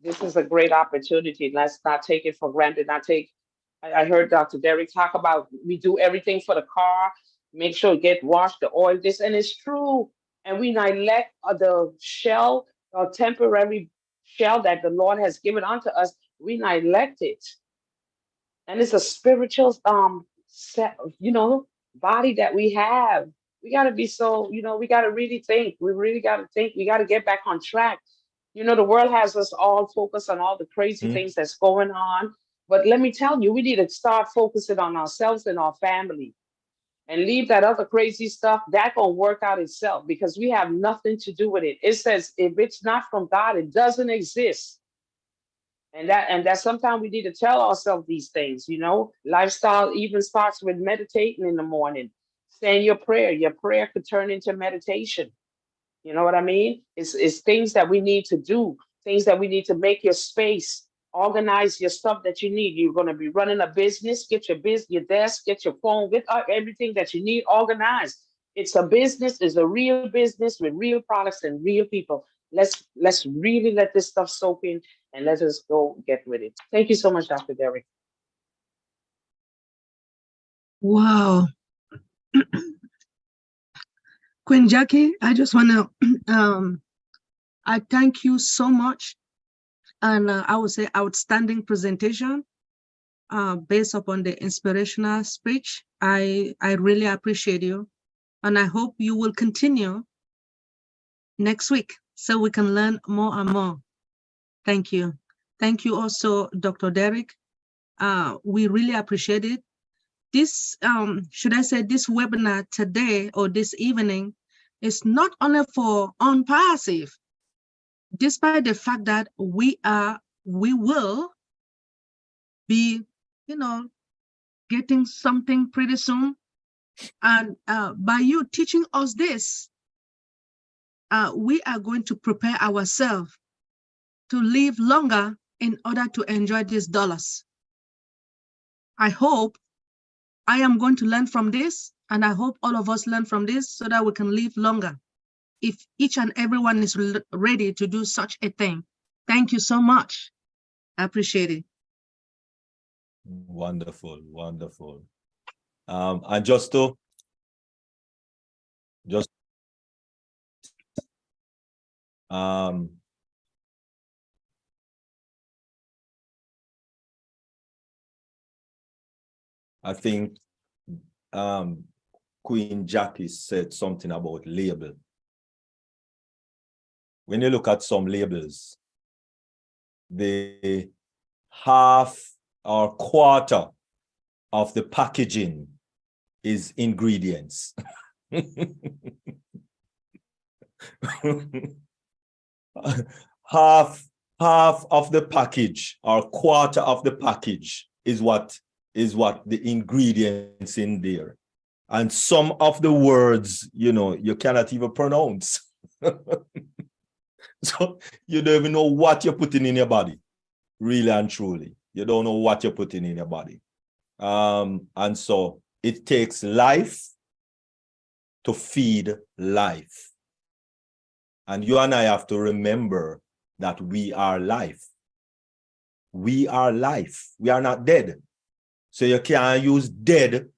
This is a great opportunity. Let's not take it for granted. I heard Dr. Derek talk about we do everything for the car, make sure get washed, the oil, this, and it's true. And we neglect the shell or temporary shell that the Lord has given unto us. We neglect it. And it's a spiritual body that we have. We got to be we got to really think. We really got to think. We got to get back on track. The world has us all focused on all the crazy things that's going on. But let me tell you, we need to start focusing on ourselves and our family and leave that other crazy stuff. That gonna work out itself because we have nothing to do with it. It says if it's not from God, it doesn't exist. And that sometimes we need to tell ourselves these things. Lifestyle even starts with meditating in the morning, saying your prayer. Your prayer could turn into meditation. You know what I mean? It's things that we need to do, things that we need to make your space, organize your stuff that you need. You're going to be running a business, get your desk, get your phone, get everything that you need organized. It's a business, it's a real business with real products and real people. Let's really let this stuff soak in and let us go get with it. Thank you so much, Dr. Derek. Wow. Queen Jackie, I just want to, I thank you so much. And I would say outstanding presentation based upon the inspirational speech. I really appreciate you. And I hope you will continue next week so we can learn more and more. Thank you. Thank you also, Dr. Derek. We really appreciate it. This, should I say, this webinar today or this evening is not only for ONPASSIVE, despite the fact that we will be, getting something pretty soon. And by you teaching us this, we are going to prepare ourselves to live longer in order to enjoy these dollars. I hope I am going to learn from this, and I hope all of us learn from this so that we can live longer. If each and everyone is ready to do such a thing. Thank you so much. I appreciate it. Wonderful, wonderful. And just to I think Queen Jackie said something about label. When you look at some labels, the half or quarter of the packaging is ingredients. half of the package or quarter of the package is what the ingredients in there. And some of the words, you cannot even pronounce. So you don't even know what you're putting in your body, really and truly. You don't know what you're putting in your body. And so it takes life to feed life. And you and I have to remember that we are life. We are life. We are not dead. So you can't use dead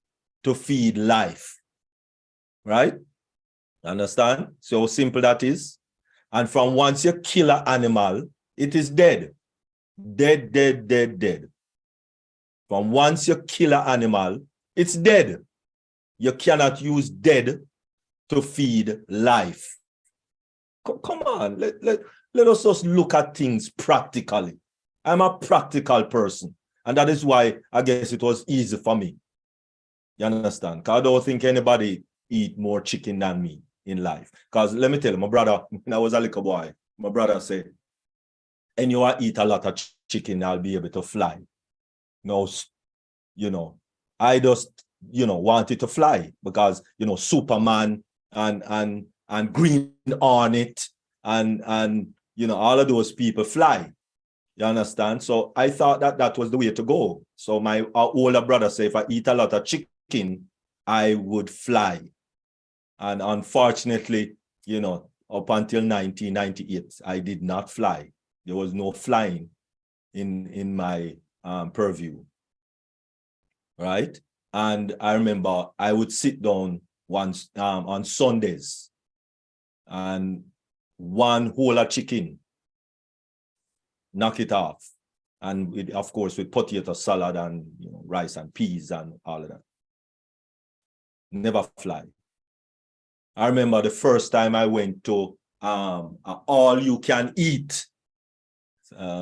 to feed life. Right? Understand? So how simple that is. And from once you kill an animal, it is dead. Dead, dead, dead, dead. From once you kill an animal, it's dead. You cannot use dead to feed life. Come on, let us just look at things practically. I'm a practical person. And that is why I guess it was easy for me. You understand? Because I don't think anybody eat more chicken than me in life. Because let me tell you, my brother, when I was a little boy, my brother said, and you eat a lot of chicken, I'll be able to fly. No, I just, wanted to fly because, Superman and Green Hornet and all of those people fly. You understand? So I thought that was the way to go. So my older brother said, if I eat a lot of chicken, I would fly. And unfortunately, up until 1998, I did not fly. There was no flying in my purview. Right? And I remember I would sit down once on Sundays and one whole of chicken, knock it off. And of course, with potato salad and rice and peas and all of that. Never fly. I remember the first time I went to all you can eat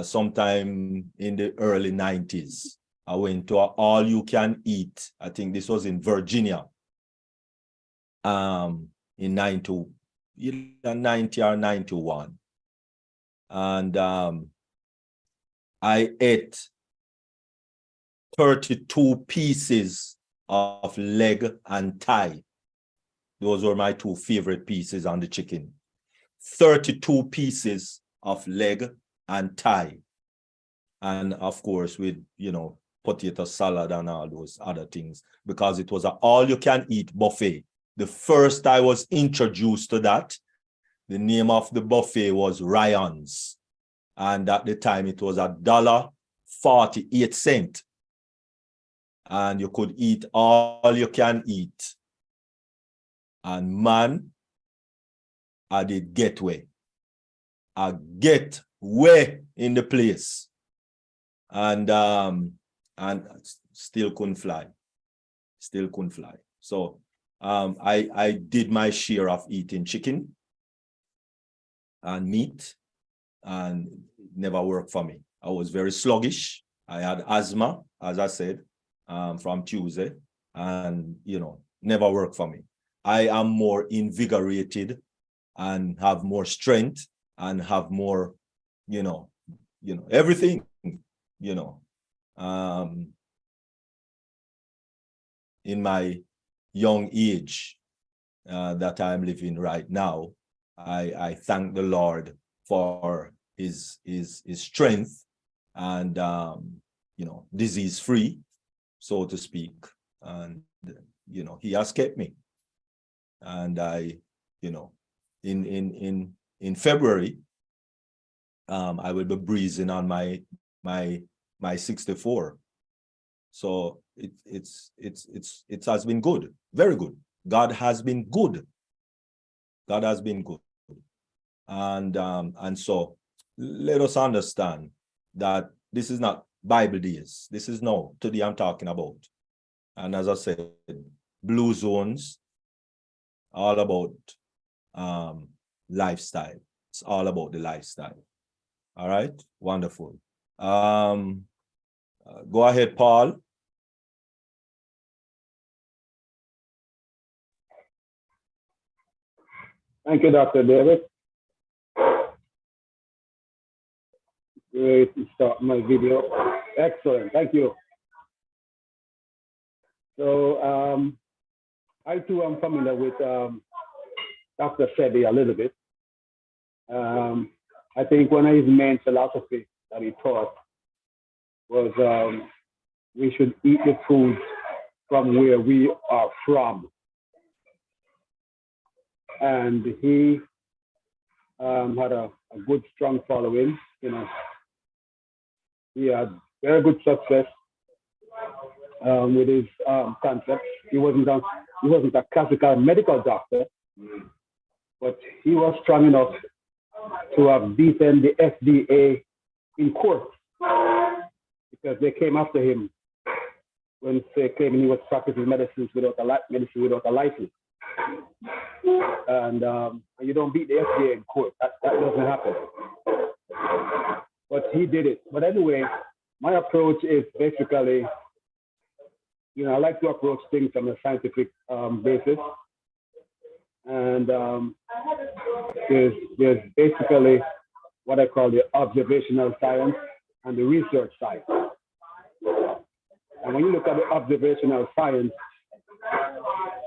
sometime in the early 90s. I went to all you can eat. I think this was in Virginia in 90 or 91. And I ate 32 pieces of leg and thigh. Those were my two favorite pieces on the chicken. 32 pieces of leg and thigh. And of course, with, potato salad and all those other things, because it was an all-you-can-eat buffet. The first I was introduced to that, the name of the buffet was Ryan's. And at the time, it was $1.48. And you could eat all you can eat. And man, I did get way. I get way in the place. And still couldn't fly. Still couldn't fly. So I did my share of eating chicken and meat, and it never worked for me. I was very sluggish. I had asthma, as I said, from Tuesday, and never worked for me. I am more invigorated and have more strength and have more, everything, in my young age that I'm living right now. I thank the Lord for his strength and disease free, so to speak. And he has kept me. And I, in February, I will be breezing on my 64. So it has been good, very good. God has been good. God has been good. And so let us understand that this is not Bible days. This is no, today I'm talking about. And as I said, blue zones, all about lifestyle. It's all about the lifestyle. All right, wonderful. Go ahead, Paul. Thank you, Dr. David. Great to start my video. Excellent, thank you. So I too am familiar with Dr. Sebi a little bit. I think one of his main philosophy that he taught was we should eat the food from where we are from. And he had a good, strong following. You know, he had very good success with his concepts. He wasn't a classical medical doctor, but he was strong enough to have beaten the FDA in court because they came after him when they claiming he was practicing medicine without a license. And you don't beat the FDA in court. That doesn't happen. But he did it. But anyway, my approach is basically, you know, I like to approach things from a scientific basis. And there's basically what I call the observational science and the research science. And when you look at the observational science,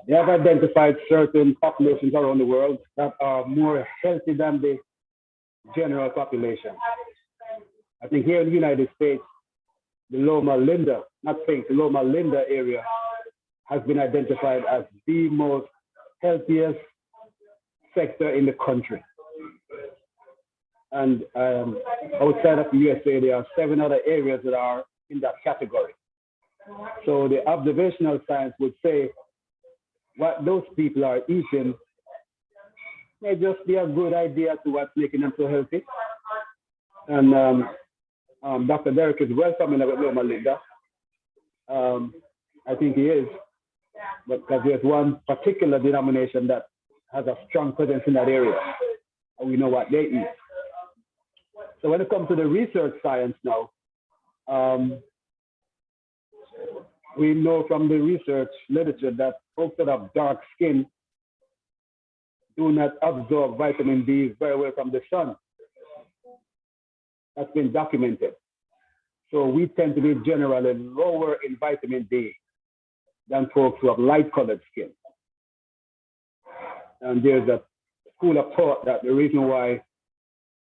they have identified certain populations around the world that are more healthy than the general population. I think here in the United States, the Loma Linda area has been identified as the most healthiest sector in the country. And outside of the USA, there are 7 other areas that are in that category. So the observational science would say what those people are eating may just be a good idea to what's making them so healthy. And Dr. Derek is well familiar with Loma Linda. I think he is, but because there's one particular denomination that has a strong presence in that area, and we know what they eat. So when it comes to the research science now, we know from the research literature that folks that have dark skin do not absorb vitamin D very well from the sun. That's been documented. So we tend to be generally lower in vitamin D than folks who have light-colored skin. And there's a school of thought that the reason why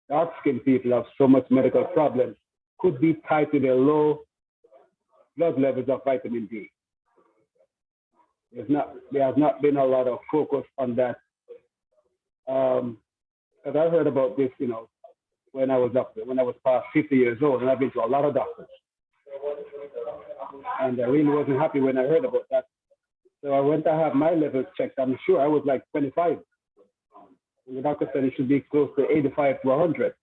dark-skinned people have so much medical problems could be tied to their low blood levels of vitamin D. There has not been a lot of focus on that. Because I heard about this, you know, when I was past 50 years old, and I've been to a lot of doctors. And I really wasn't happy when I heard about that. So I went to have my levels checked. I'm sure I was like 25. And the doctor said it should be close to 85 to 100.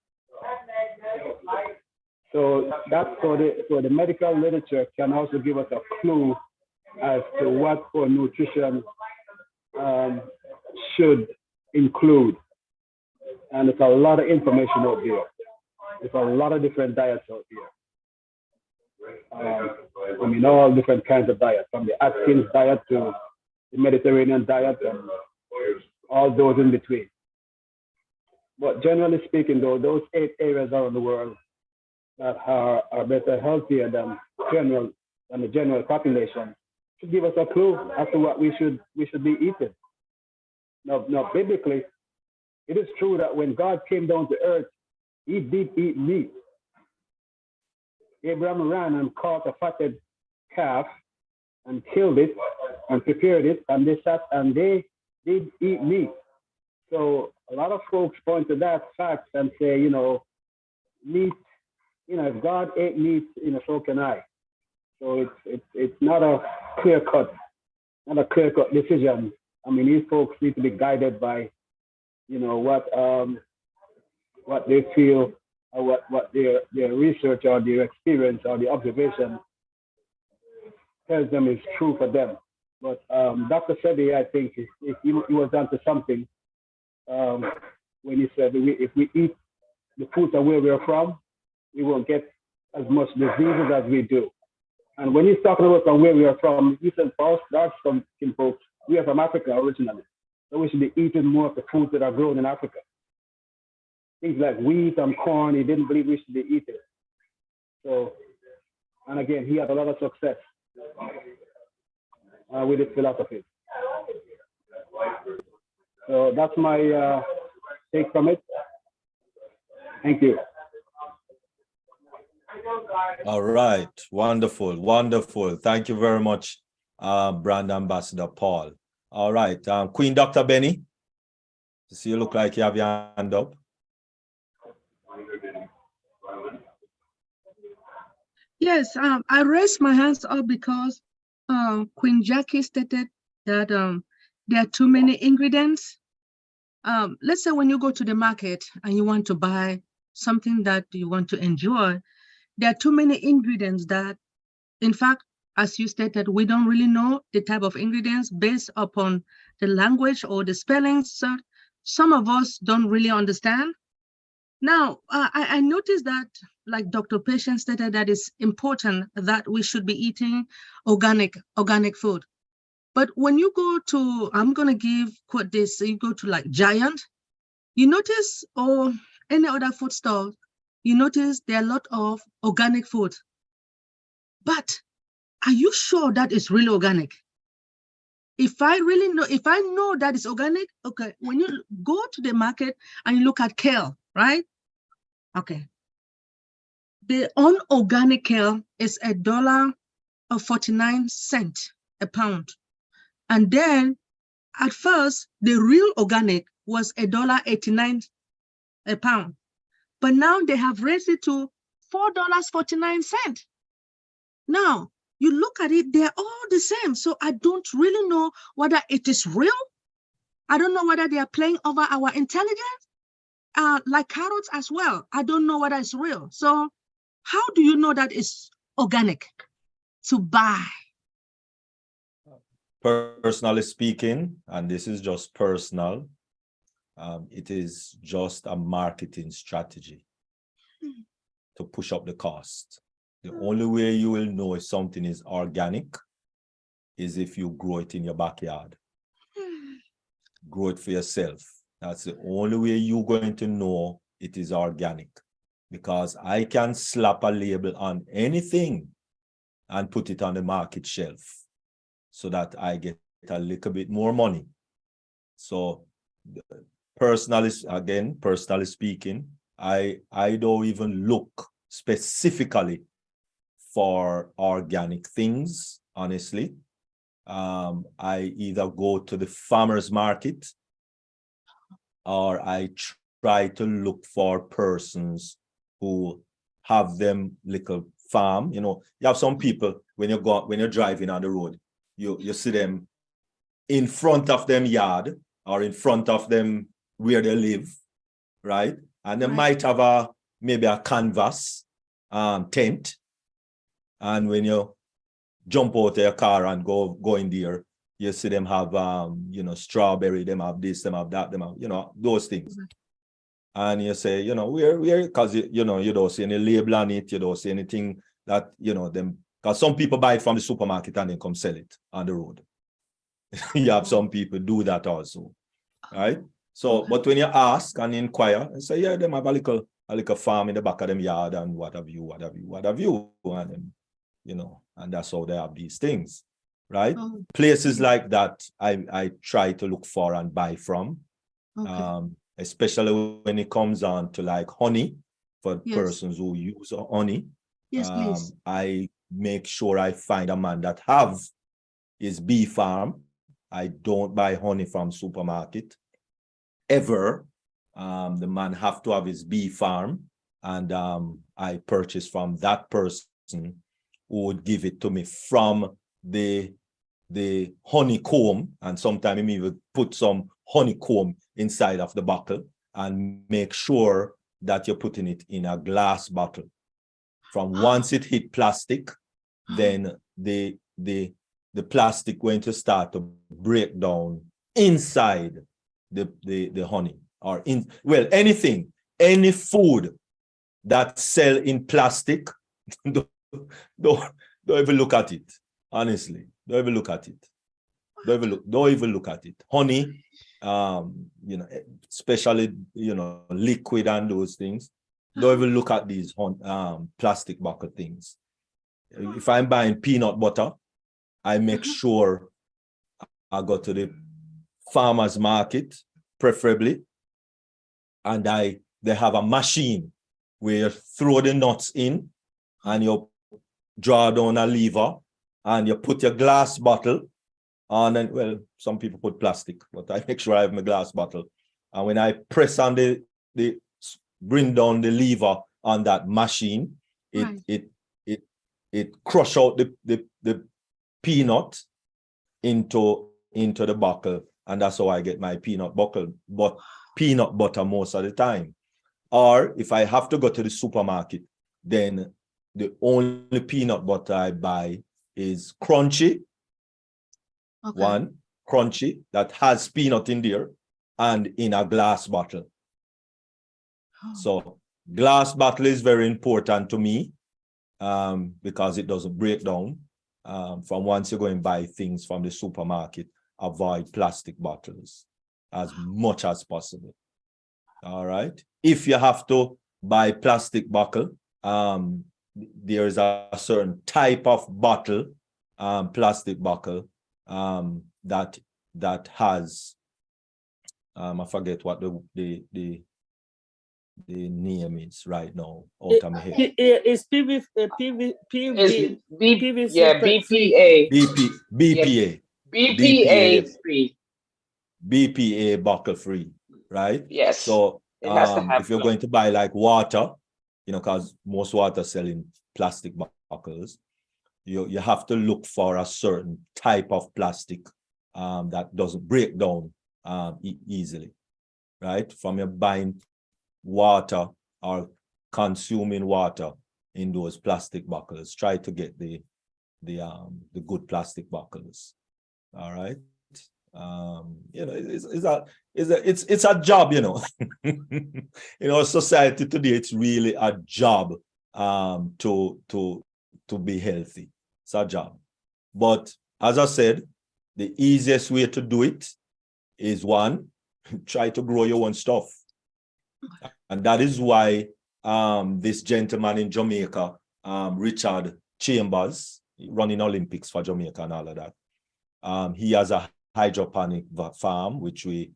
So that's so the medical literature can also give us a clue as to what our nutrition should include. And there's a lot of information out there. There's a lot of different diets out there. I mean, all different kinds of diets, from the Atkins diet to the Mediterranean diet and all those in between. But generally speaking, though, those 8 areas around the world that are better, healthier than the general population should give us a clue as to what we should be eating. Now, biblically, it is true that when God came down to earth, he did eat meat. Abraham ran and caught a fatted calf and killed it and prepared it, and they sat and they did eat meat. So a lot of folks point to that fact and say, you know, meat, you know, if God ate meat, you know, so can I. So it's not a clear-cut decision. I mean, these folks need to be guided by, you know, what what they feel or what their research or their experience or the observation tells them is true for them. But Dr. Sebi, I think if he was onto something when he said if we eat the foods of where we're from, we won't get as much diseases as we do. And when he's talking about from where we are from, he said, for us, dark skin folks, we are from Africa originally. So we should be eating more of the foods that are grown in Africa. Things like wheat and corn, he didn't believe we should be eating. So, and again, he had a lot of success with his philosophy. So that's my take from it. Thank you. All right, wonderful, wonderful. Thank you very much, Brand Ambassador Paul. All right, Queen Dr. Benny, so you look like you have your hand up. Yes, I raised my hands up because Queen Jackie stated that there are too many ingredients. Let's say when you go to the market and you want to buy something that you want to enjoy, there are too many ingredients that, in fact, as you stated, we don't really know the type of ingredients based upon the language or the spellings. So some of us don't really understand. Now, I noticed that, like Dr. Patient stated, that it's important that we should be eating organic food. But when you go to, I'm going to quote this, you go to like Giant, you notice, or any other food store, you notice there are a lot of organic food. But are you sure that is really organic? If I know that it's organic, okay, when you go to the market and you look at kale, right? Okay. The unorganic kale is $1.49 a pound. And then at first, the real organic was $1.89 a pound. But now they have raised it to $4.49. Now, you look at it, they're all the same. So I don't really know whether it is real. I don't know whether they are playing over our intelligence, like carrots as well. I don't know whether it's real. So how do you know that it's organic to buy? Personally speaking, and this is just personal, it is just a marketing strategy to push up the cost. The only way you will know if something is organic is if you grow it in your backyard. Grow it for yourself. That's the only way you're going to know it is organic. Because I can slap a label on anything and put it on the market shelf so that I get a little bit more money. So personally speaking, I don't even look specifically for organic things, honestly. I either go to the farmer's market or I try to look for persons who have them little farm. You know, you have some people when you're driving on the road, you see them in front of them yard or in front of them where they live, right? And they might have maybe a canvas tent. And when you jump out of your car and go in there, you see them have strawberry, them have this, them have that, them have, those things. And you say, where, because you don't see any label on it, you don't see anything that, them, because some people buy it from the supermarket and then come sell it on the road. You have some people do that also, right? So, but when you ask and inquire, and say, yeah, them have a little farm in the back of them yard and what have you, and and that's how they have these things, right? Places like that, I try to look for and buy from, especially when it comes on to like honey for persons who use honey. Yes, please. I make sure I find a man that have his bee farm. I don't buy honey from supermarket ever. The man have to have his bee farm, and I purchase from that person who would give it to me from the honeycomb, and sometimes he even put some honeycomb inside of the bottle and make sure that you're putting it in a glass bottle. From once it hit plastic, then the plastic going to start to break down inside the honey, or anything, any food that sell in plastic, don't even look at it. Honestly, don't even look at it. Don't even look at it. Honey, especially liquid and those things. Don't even look at these plastic bucket things. If I'm buying peanut butter, I make sure I go to the farmer's market, preferably, and they have a machine where you throw the nuts in and you draw down a lever and you put your glass bottle on, and well, some people put plastic, but I make sure I have my glass bottle. And when I press on the bring down the lever on that machine, it crush out the peanut into the buckle, and that's how I get my peanut butter most of the time. Or if I have to go to the supermarket, then the only peanut butter I buy is crunchy. Okay. One crunchy that has peanut in there and in a glass bottle. So glass bottle is very important to me because it doesn't break down. From once you go and buy things from the supermarket, avoid plastic bottles as much as possible. All right. If you have to buy plastic bottle, there is a certain type of bottle, plastic bottle, that has I forget what the name is right now out of my head. It's PV, It's PVC BPA. BPA. BPA free. BPA buckle free, right? Yes. So it has to have if you're going to buy like water, because most water selling plastic buckles, you have to look for a certain type of plastic that doesn't break down easily, right? From your buying water or consuming water in those plastic buckles, try to get the good plastic buckles. All right. It's a job, society today, it's really a job to be healthy. It's a job. But as I said, the easiest way to do it is one, try to grow your own stuff. And that is why this gentleman in Jamaica, Richard Chambers, running Olympics for Jamaica and all of that, he has a hydroponic farm, which we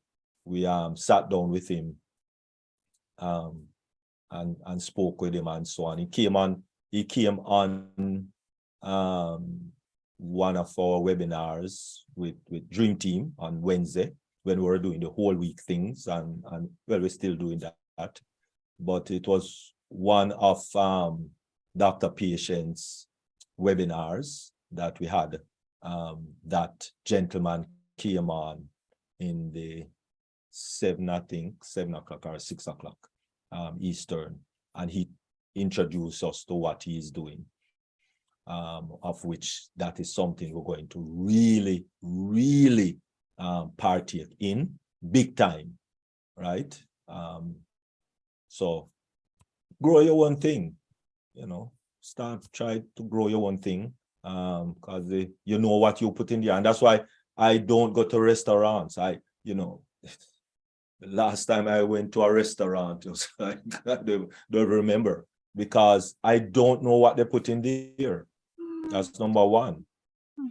sat down with him and spoke with him and so on. He came on one of our webinars with Dream Team on Wednesday when we were doing the whole week things, and well, we're still doing that. But it was one of Dr. Patient's webinars that we had. That gentleman came on in the 7 o'clock or 6 o'clock Eastern, and he introduced us to what he's doing, of which that is something we're going to really, really partake in big time, right? So grow your own thing, try to grow your own thing, because you know what you put in there. And that's why I don't go to restaurants. The last time I went to a restaurant, it was like, I don't remember, because I don't know what they put in there. That's number one.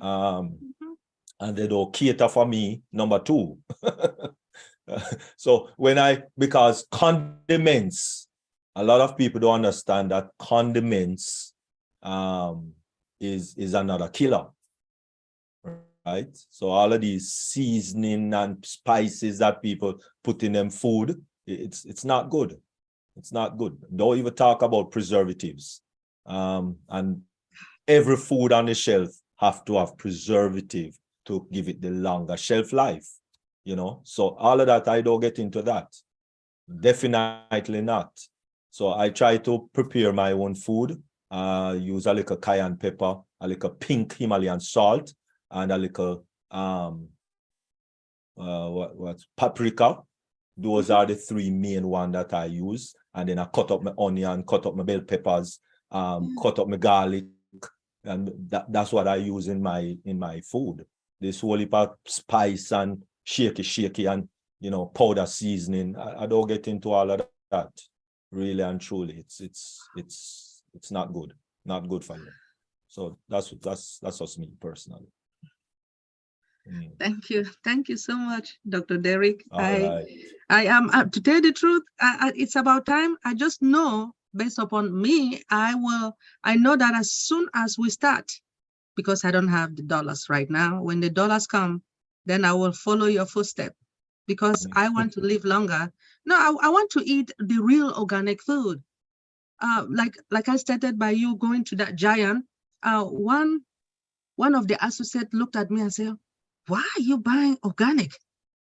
And they don't cater for me, number two. So because condiments, a lot of people don't understand that condiments is another killer, right? So all of these seasoning and spices that people put in them food, it's not good. It's not good. Don't even talk about preservatives. And every food on the shelf have to have preservative to give it the longer shelf life, So all of that, I don't get into that. Definitely not. So I try to prepare my own food, use a little cayenne pepper, a little pink Himalayan salt, and a little paprika. Those are the three main ones that I use. And then I cut up my onion, cut up my bell peppers, cut up my garlic, and that's what I use in my food. This whole heap of spice and shaky and powder seasoning. I don't get into all of that. Really and truly, it's not good, not good for you. So that's just me personally. Thank you so much, Dr. Derek. All right. I am to tell the truth. It's about time. I just know, based upon me, I know that as soon as we start, because I don't have the dollars right now. When the dollars come, then I will follow your footstep, because I want to live longer. No, I want to eat the real organic food. Like I started by you going to that giant. One of the associates looked at me and said, "Why are you buying organic?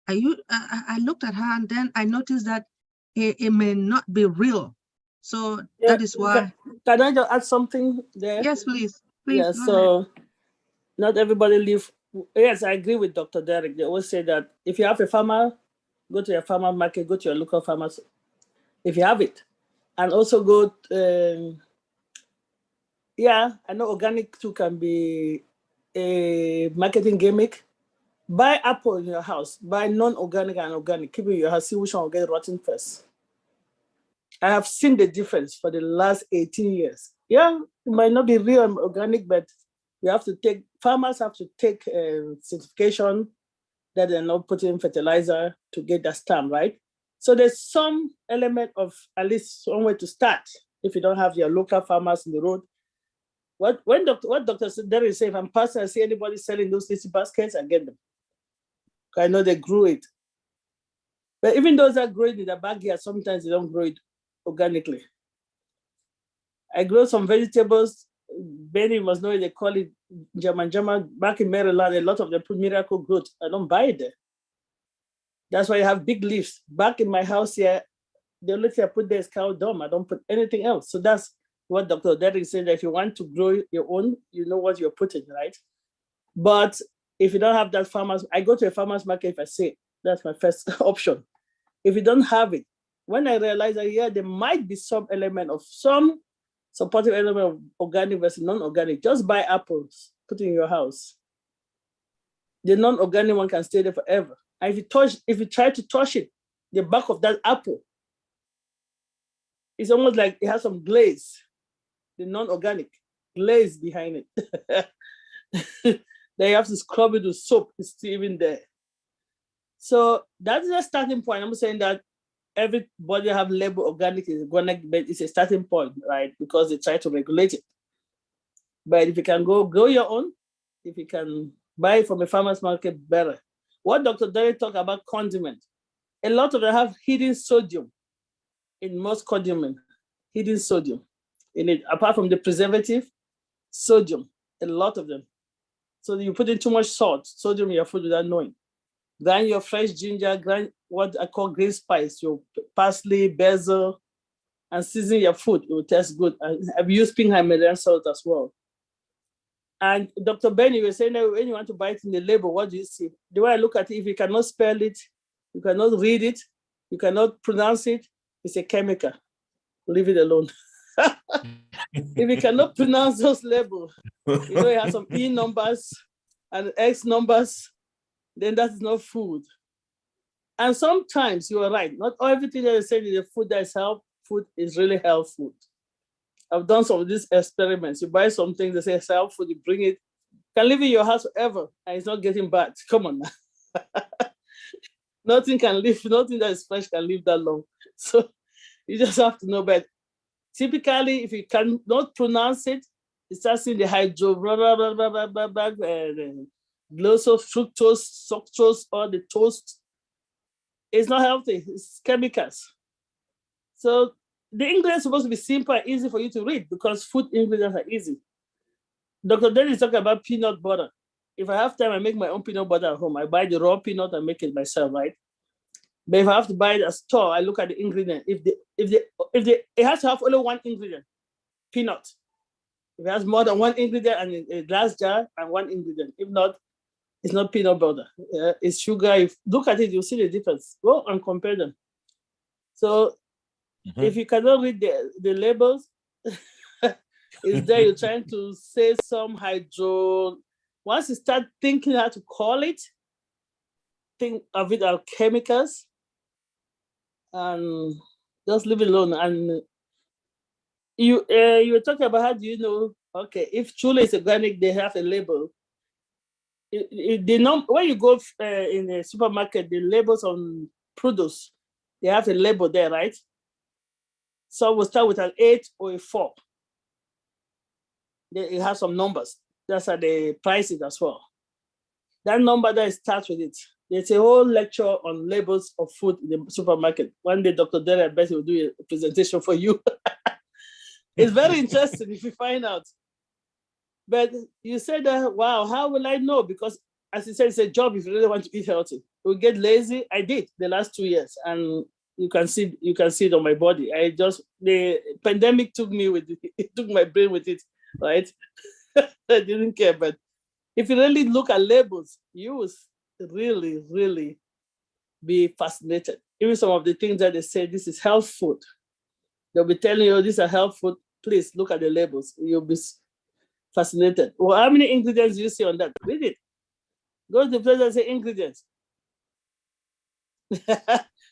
Are you?" I looked at her, and then I noticed that it may not be real. So that is why. Can I just add something there? Yes, please. Yeah. So not everybody live. Yes, I agree with Dr. Derek. They always say that if you have a farmer, go to your farmer market, go to your local farmers, if you have it, and also go. Yeah, I know organic too can be a marketing gimmick. Buy apple in your house. Buy non-organic and organic. Keep it in your house. See which one will get rotten first. I have seen the difference for the last 18 years. Yeah, it might not be real and organic, but farmers have to take certification that they're not putting fertilizer to get that stamp, right? So there's some element of at least some way to start if you don't have your local farmers in the road. What Dr. Derek said, if I'm passing, I see anybody selling those little baskets, I get them. I know they grew it. But even those that grow it in the backyard, sometimes they don't grow it organically. I grow some vegetables. Benny must know they call it German. Back in Maryland, a lot of them put Miracle Growth. I don't buy it there. That's why you have big leaves. Back in my house here, the only thing I put there is cow dung. I don't put anything else. So that's what Dr. Derek said, that if you want to grow your own, you know what you're putting, right? But if you don't have that I go to a farmer's market if I see it. That's my first option. If you don't have it, when I realize that, yeah, there might be some supportive element of organic versus non-organic, just buy apples, put it in your house. The non-organic one can stay there forever. And if you try to touch it, the back of that apple, it's almost like it has some glaze, the non-organic glaze behind it. Then you have to scrub it with soap, it's still even there. So that's the starting point. I'm saying that everybody have label organic is organic, but it's a starting point, right? Because they try to regulate it. But if you can go grow your own, if you can buy it from a farmer's market, better. What Dr. Derek talked about condiment, a lot of them have hidden sodium in most condiment, hidden sodium in it. Apart from the preservative, sodium, a lot of them. So you put in too much sodium in your food without knowing. Grind your fresh ginger, grind what I call green spice, your parsley, basil, and season your food. It will taste good. And I've used pink Himalayan salt as well. And Dr. Benny, you were saying that when you want to buy it in the label, what do you see? The way I look at it, if you cannot spell it, you cannot read it, you cannot pronounce it, it's a chemical. Leave it alone. If you cannot pronounce those labels, it has some E numbers and X numbers, then that is not food. And sometimes you are right. Not everything that is said in the food that is health food is really health food. I've done some of these experiments. You buy something that says health food, you bring it, can live in your house forever, and it's not getting bad. Come on now. Nothing that is fresh can live that long. So you just have to know. But typically, if you cannot pronounce it, it starts in the hydro, fructose, sucrose, or the toast. It's not healthy. It's chemicals. So the ingredients are supposed to be simple and easy for you to read because food ingredients are easy. Dr. Denny is talking about peanut butter. If I have time, I make my own peanut butter at home. I buy the raw peanut and make it myself, right? But if I have to buy it at a store, I look at the ingredient. If it has to have only one ingredient, peanut. If it has more than one ingredient and a glass jar and one ingredient, if not, it's not peanut butter. It's sugar. If look at it, you'll see the difference. Go and compare them. So if you cannot read the labels, it's there. You're trying to say some hydro. Once you start thinking how to call it, think of it as chemicals, and just leave it alone. And you were talking about how do you know? Okay, if truly it's organic, they have a label. When you go in the supermarket, the labels on produce, they have a label there, right? So we'll start with an 8 or a 4. It has some numbers. That's how the prices as well. That number that starts with it. There's a whole lecture on labels of food in the supermarket. One day, Dr. Dere, I bet he will do a presentation for you. It's very interesting if you find out. But you said that, wow, how will I know? Because as you said, it's a job if you really want to eat healthy. We get lazy. I did the last 2 years, and you can see it on my body. The pandemic took me with it. It took my brain with it, right? I didn't care. But if you really look at labels, you will really, really be fascinated. Even some of the things that they say, this is health food. They'll be telling you, these are health food. Please look at the labels. You'll be fascinated. Well, how many ingredients do you see on that? Read it. Go to the place and say ingredients.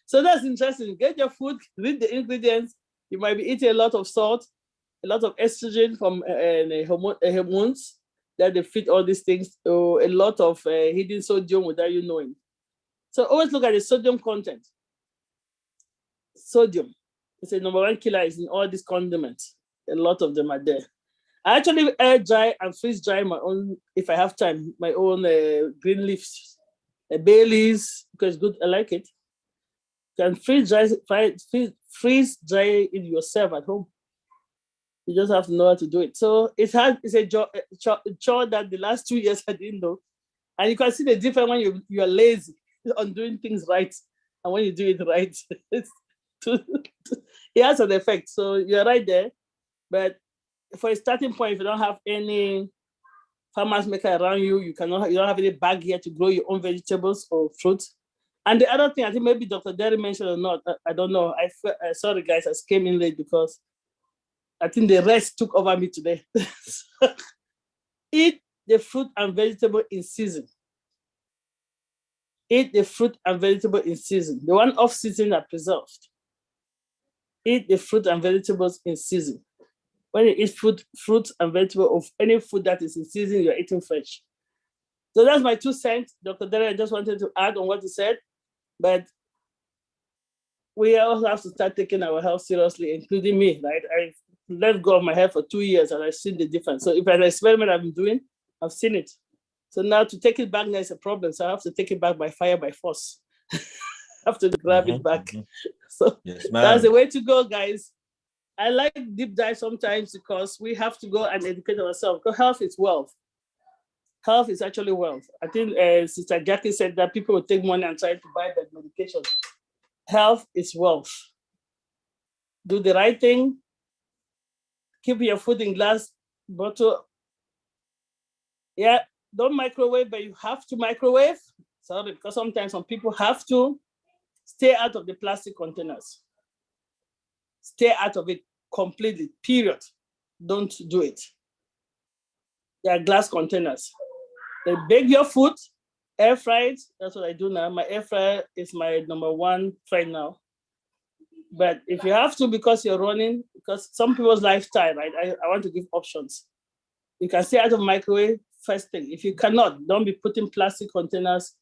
So that's interesting. Get your food, read the ingredients. You might be eating a lot of salt, a lot of estrogen from hormones that they feed all these things, or a lot of hidden sodium without you knowing. So always look at the sodium content. Sodium is the #1 killer is in all these condiments. A lot of them are there. I actually air dry and freeze dry my own, if I have time, my own green leaves, bay leaves, because it's good, I like it. You can freeze dry it yourself at home. You just have to know how to do it. So it's a chore that the last 2 years I didn't know. And you can see the difference when you are lazy on doing things right. And when you do it right, it has an effect. So you're right there. But for a starting point, if you don't have any farmers market around you, you don't have any bag here to grow your own vegetables or fruits. And the other thing, I think maybe Dr. Derry mentioned or not, I don't know. Sorry guys, I came in late because I think the rest took over me today. Eat the fruit and vegetable in season. Eat the fruit and vegetable in season. The one off season are preserved. Eat the fruit and vegetables in season. When you eat fruits and vegetables of any food that is in season, you're eating fresh. So that's my 2 cents. Dr. Derry, I just wanted to add on what you said, but we also have to start taking our health seriously, including me, right? I let go of my health for 2 years and I've seen the difference. So if an experiment I've been doing, I've seen it. So now to take it back now is a problem. So I have to take it back by fire, by force. I have to grab it back. So yes, that's the way to go, guys. I like deep dive sometimes because we have to go and educate ourselves. Because health is wealth. Health is actually wealth. I think Sister Jackie said that people will take money and try to buy that medication. Health is wealth. Do the right thing. Keep your food in glass bottle. Yeah, don't microwave, but you have to microwave. Sorry, because sometimes some people have to stay out of the plastic containers. Stay out of it completely, period. Don't do it. They are glass containers. They bake your food, air fried. That's what I do now. My air fryer is my #1 right now. But if you have to, because you're running, because some people's lifestyle, right? I want to give options. You can stay out of microwave, first thing. If you cannot, don't be putting plastic containers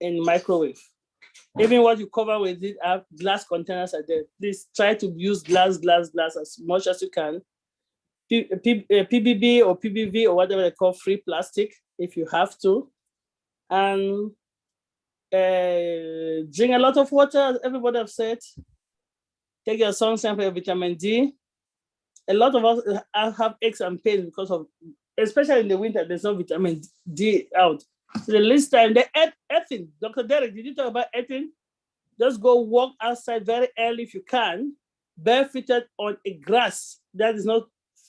in microwave. Even what you cover with it, glass containers are there. Please try to use glass as much as you can. PBB or PBV or whatever they call free plastic, if you have to. And drink a lot of water, as everybody have said. Take your sunshine for your vitamin D. A lot of us have aches and pains because of, especially in the winter, there's no vitamin D out. So the least time, the earthing. Dr. Derek, did you talk about earthing? just go walk outside very early if you can, barefooted on a grass that is not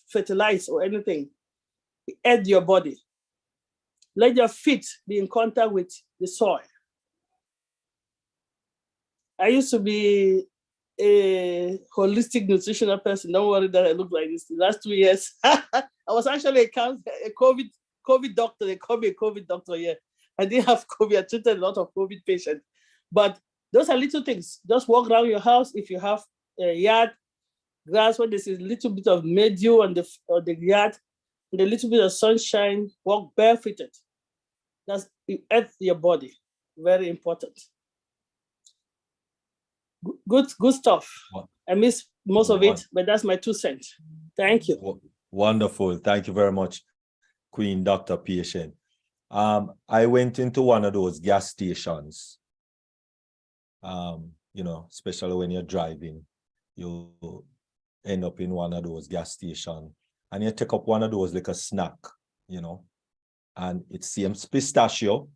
fertilized or anything. Add your body. Let your feet be in contact with the soil. I used to be a holistic nutritional person. Don't worry that I look like this. The last 2 years, I was actually a COVID doctor. They called me a COVID doctor. Yeah, I didn't have COVID. I treated a lot of COVID patients. But those are little things. Just walk around your house. If you have a yard, grass, when there's a little bit of mildew on the yard, and a little bit of sunshine, walk barefooted. That's you add your body. Very important. Good stuff. I missed most of it, but that's my 2 cents. Thank you. Wonderful. Thank you very much, Queen Dr. Patient. I went into one of those gas stations. Especially when you're driving, you end up in one of those gas stations and you take up one of those like a snack, and it's same pistachio,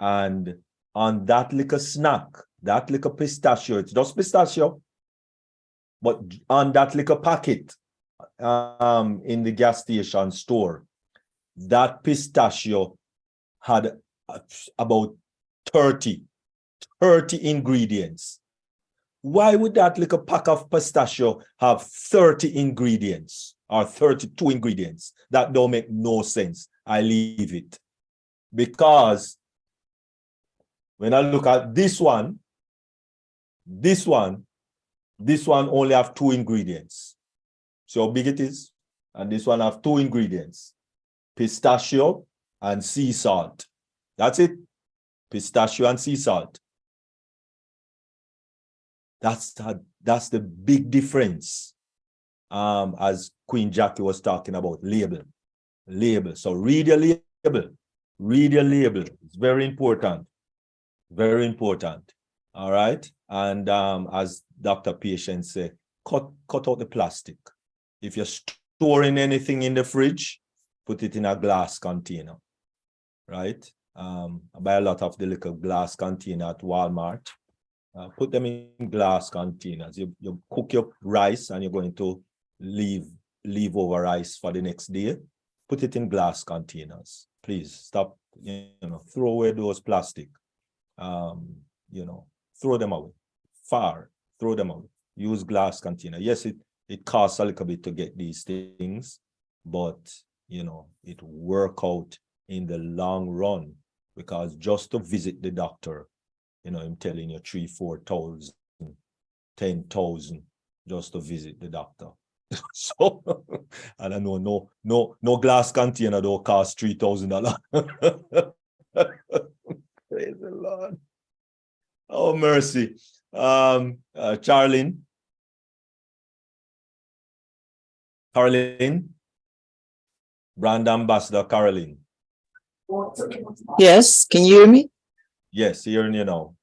and on that little snack, that little pistachio, it's just pistachio, but on that little packet in the gas station store, that pistachio had about 30 ingredients. Why would that little pack of pistachio have 30 ingredients or 32 ingredients? That don't make no sense. I leave it. Because when I look at this one only have 2 ingredients. So how big it is? And this one have 2 ingredients, pistachio and sea salt. That's it. Pistachio and sea salt. That's the big difference. As Queen Jackie was talking about, label. So read your label. Read your label. It's very important. Very important. All right. And as Dr. Patient said, cut out the plastic. If you're storing anything in the fridge, put it in a glass container. Right? I buy a lot of the little glass container at Walmart. Put them in glass containers. You cook your rice and you're going to leave over rice for the next day. Put it in glass containers. Please stop, throw away those plastic. Throw them away. Throw them away. Use glass container. Yes, it costs a little bit to get these things, but it work out in the long run, because just to visit the doctor, I'm telling you 3,000, 4,000, 10,000 just to visit the doctor. So, and I know no glass container don't cost $3,000. Praise the Lord. Oh, mercy. Caroline, brand ambassador Caroline. Yes, can you hear me? Yes, hearing you now.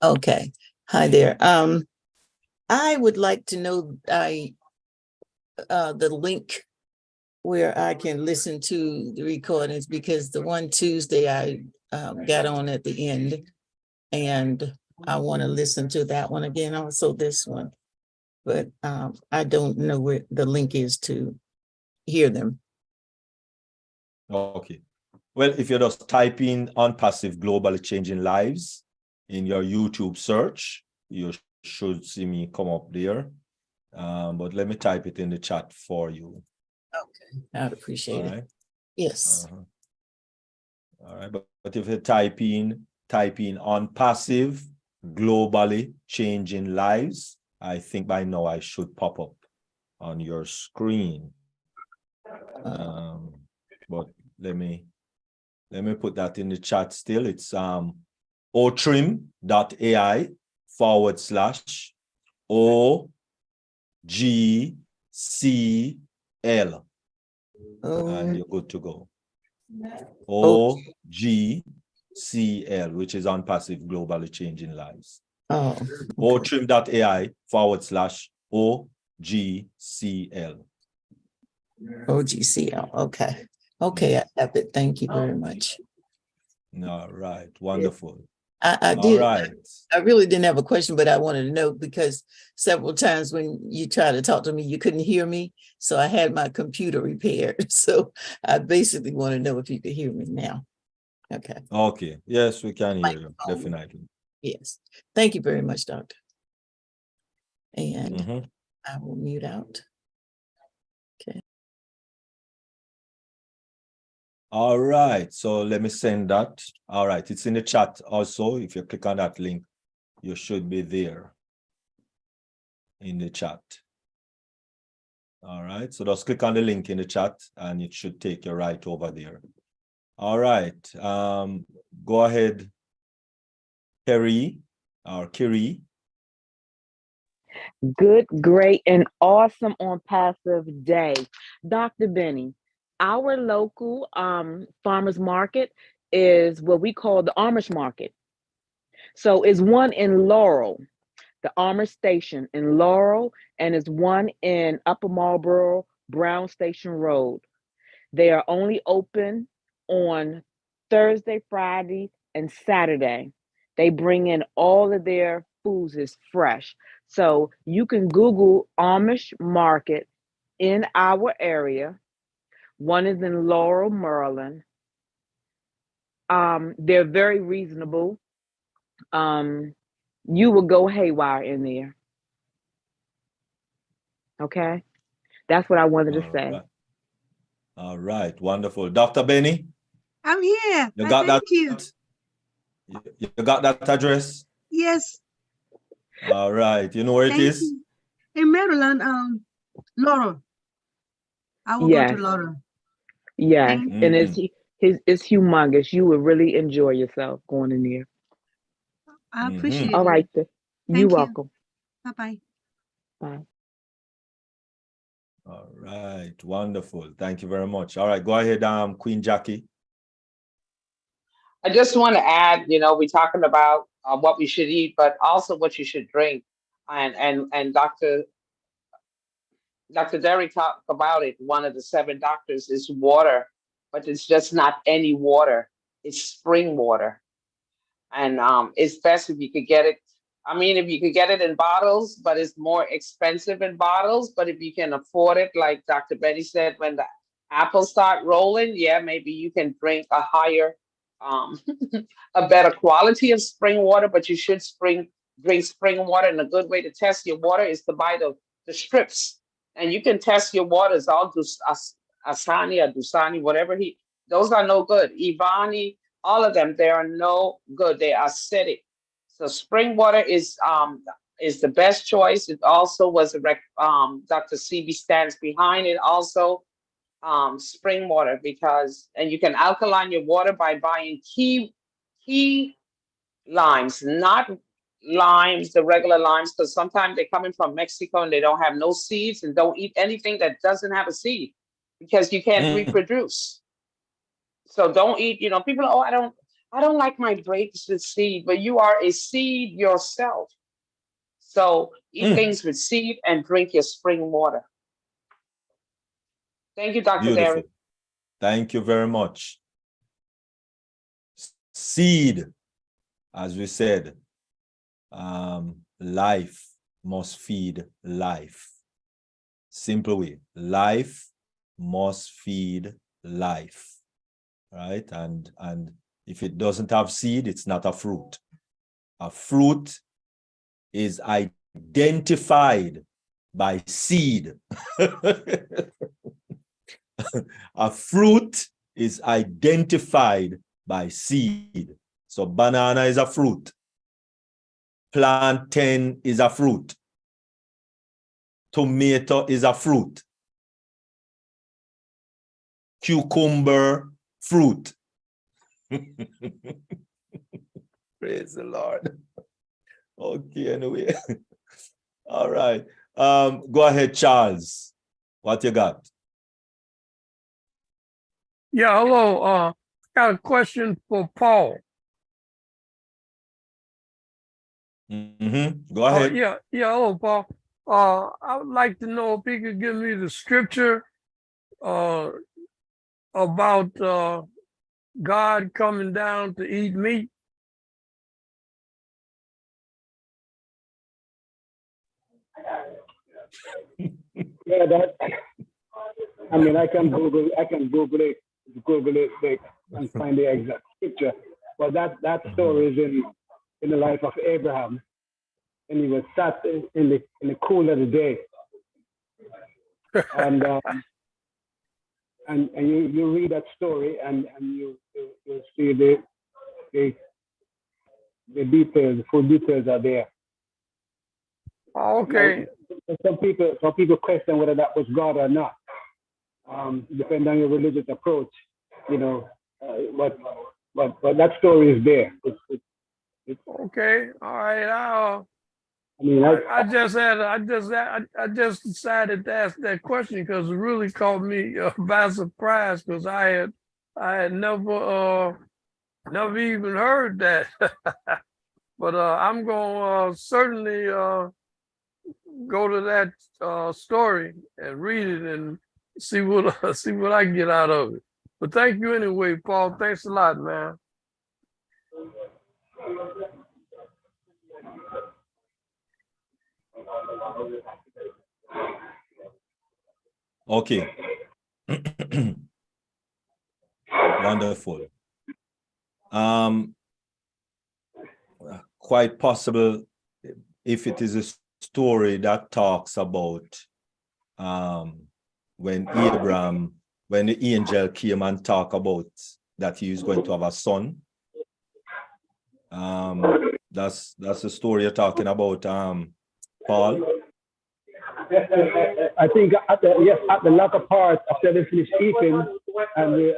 Okay. Hi there. I would like to know the link where I can listen to the recordings, because the one Tuesday I got on at the end, and I want to listen to that one again, also this one, but I don't know where the link is to hear them. Okay. Well, if you just type in ONPASSIVE Globally Changing Lives in your YouTube search, you should see me come up there. But let me type it in the chat for you. Okay, I'd appreciate it. Yes. All right, but if you type in ONPASSIVE Globally Changing Lives, I think by now I should pop up on your screen. But let me put that in the chat still. It's otrim.ai/OGCL. And you're good to go. OGCL, which is ONPASSIVE Globally Changing Lives. otrim.ai/OGCL. OGCL. Okay. Okay, I have it. Thank you very much. All right. Wonderful. I All did. right. I really didn't have a question, but I wanted to know because several times when you tried to talk to me, you couldn't hear me. So I had my computer repaired. So I basically want to know if you could hear me now. Okay. Okay. Yes, we can hear you. Microphone. Definitely. Yes. Thank you very much, Doctor. And Mhm. I will mute out. Okay. All right. So let me send that. All right. It's in the chat also. If you click on that link, you should be there in the chat. All right. So just click on the link in the chat and it should take you right over there. All right. Go ahead, Kerry or Kiri. Good, great, and awesome on passive day. Dr. Benny, our local farmers market is what we call the Amish market. So it's one in Laurel, the Amish station in Laurel, and it's one in Upper Marlboro, Brown Station Road. They are only open on Thursday, Friday, and Saturday. They bring in all of their foods is fresh. So you can Google Amish Market in our area. One is in Laurel, Maryland. They're very reasonable. You will go haywire in there. Okay, that's what I wanted to All say. right. All right. Wonderful. Dr. Benny, I'm here. you I got that? thank you. You got that address? Yes, All right. You know where it thank is? you. In Maryland, Laurel. I will go to Yes, Laurel. yes, Thank and you. it's humongous. You will really enjoy yourself going in there. I Mhm. appreciate All it. right, you're Thank you. welcome. Bye-bye. Bye. All right. Wonderful. Thank you very much. All right. Go ahead, Queen Jackie. I just want to add, we're talking about what we should eat, but also what you should drink. And Dr. Derry talked about it. One of the 7 doctors is water, but it's just not any water. It's spring water. And it's best if you could get it. I mean, if you could get it in bottles, but it's more expensive in bottles. But if you can afford it, like Dr. Betty said, when the apples start rolling, yeah, maybe you can drink a higher, a better quality of spring water. But you should drink spring water. And a good way to test your water is to buy the strips, and you can test your waters. All Asani or Dusani, whatever those are no good. Ivani, all of them, they are no good. They are acidic. So spring water is the best choice. It also was Dr. CB stands behind it also, spring water, and you can alkaline your water by buying key limes, not limes, the regular limes, because sometimes they're coming from Mexico and they don't have no seeds, and don't eat anything that doesn't have a seed because you can't reproduce. So don't eat, people, oh, I don't like my grapes with seed, but you are a seed yourself. So eat things with seed and drink your spring water. Thank you, Dr. Beautiful. Derry. Thank you very much. Seed, as we said, life must feed life. Simple way. Life must feed life. Right? And if it doesn't have seed, it's not a fruit. A fruit is identified by seed. A fruit is identified by seed. So banana is a fruit. Plantain is a fruit. Tomato is a fruit. Cucumber, fruit. Praise the Lord. Okay, anyway. All right. Go ahead, Charles. What you got? Yeah, hello. Got a question for Paul. Go ahead. Yeah, hello, Paul. I would like to know if he could give me the scripture about God coming down to eat meat. Yeah, that. I mean, I can Google it, like, and find the exact scripture. But that story is in the life of Abraham, and he was sat in the cool of the day, and you read that story, and you see the the details, the full details are there. Okay. Some people question whether that was God or not. Depending on your religious approach, but that story is there. It's Okay. All right. I mean, I just decided to ask that question because it really caught me by surprise because I had never even heard that. But I'm gonna certainly go to that story and read it and see what see what I can get out of it. But thank you anyway, Paul. Thanks a lot, man. Okay. Wonderful. Quite possible if it is a story that talks about when the angel came and talked about that he was going to have a son. That's the story you're talking about, Paul. I think at the latter part, after they finished eating, and we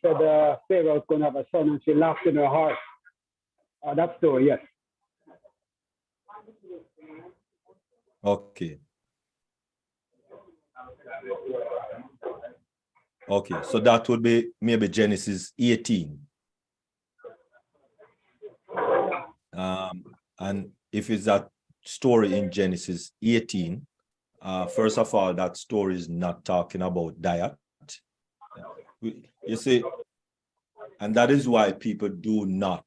said Sarah was going to have a son, and she laughed in her heart. That story, yes. Okay. Okay, so that would be maybe Genesis 18. And if it's that story in Genesis 18, first of all, that story is not talking about diet. You see, and that is why people do not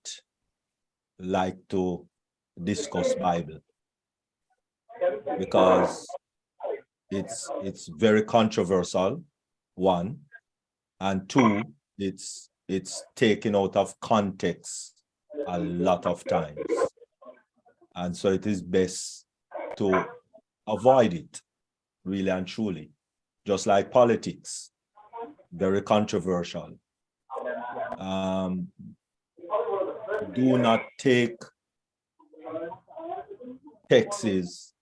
like to discuss Bible, because it's very controversial, one, and two, it's taken out of context a lot of times, and so it is best to avoid it, really and truly. Just like politics, very controversial. Do not take texts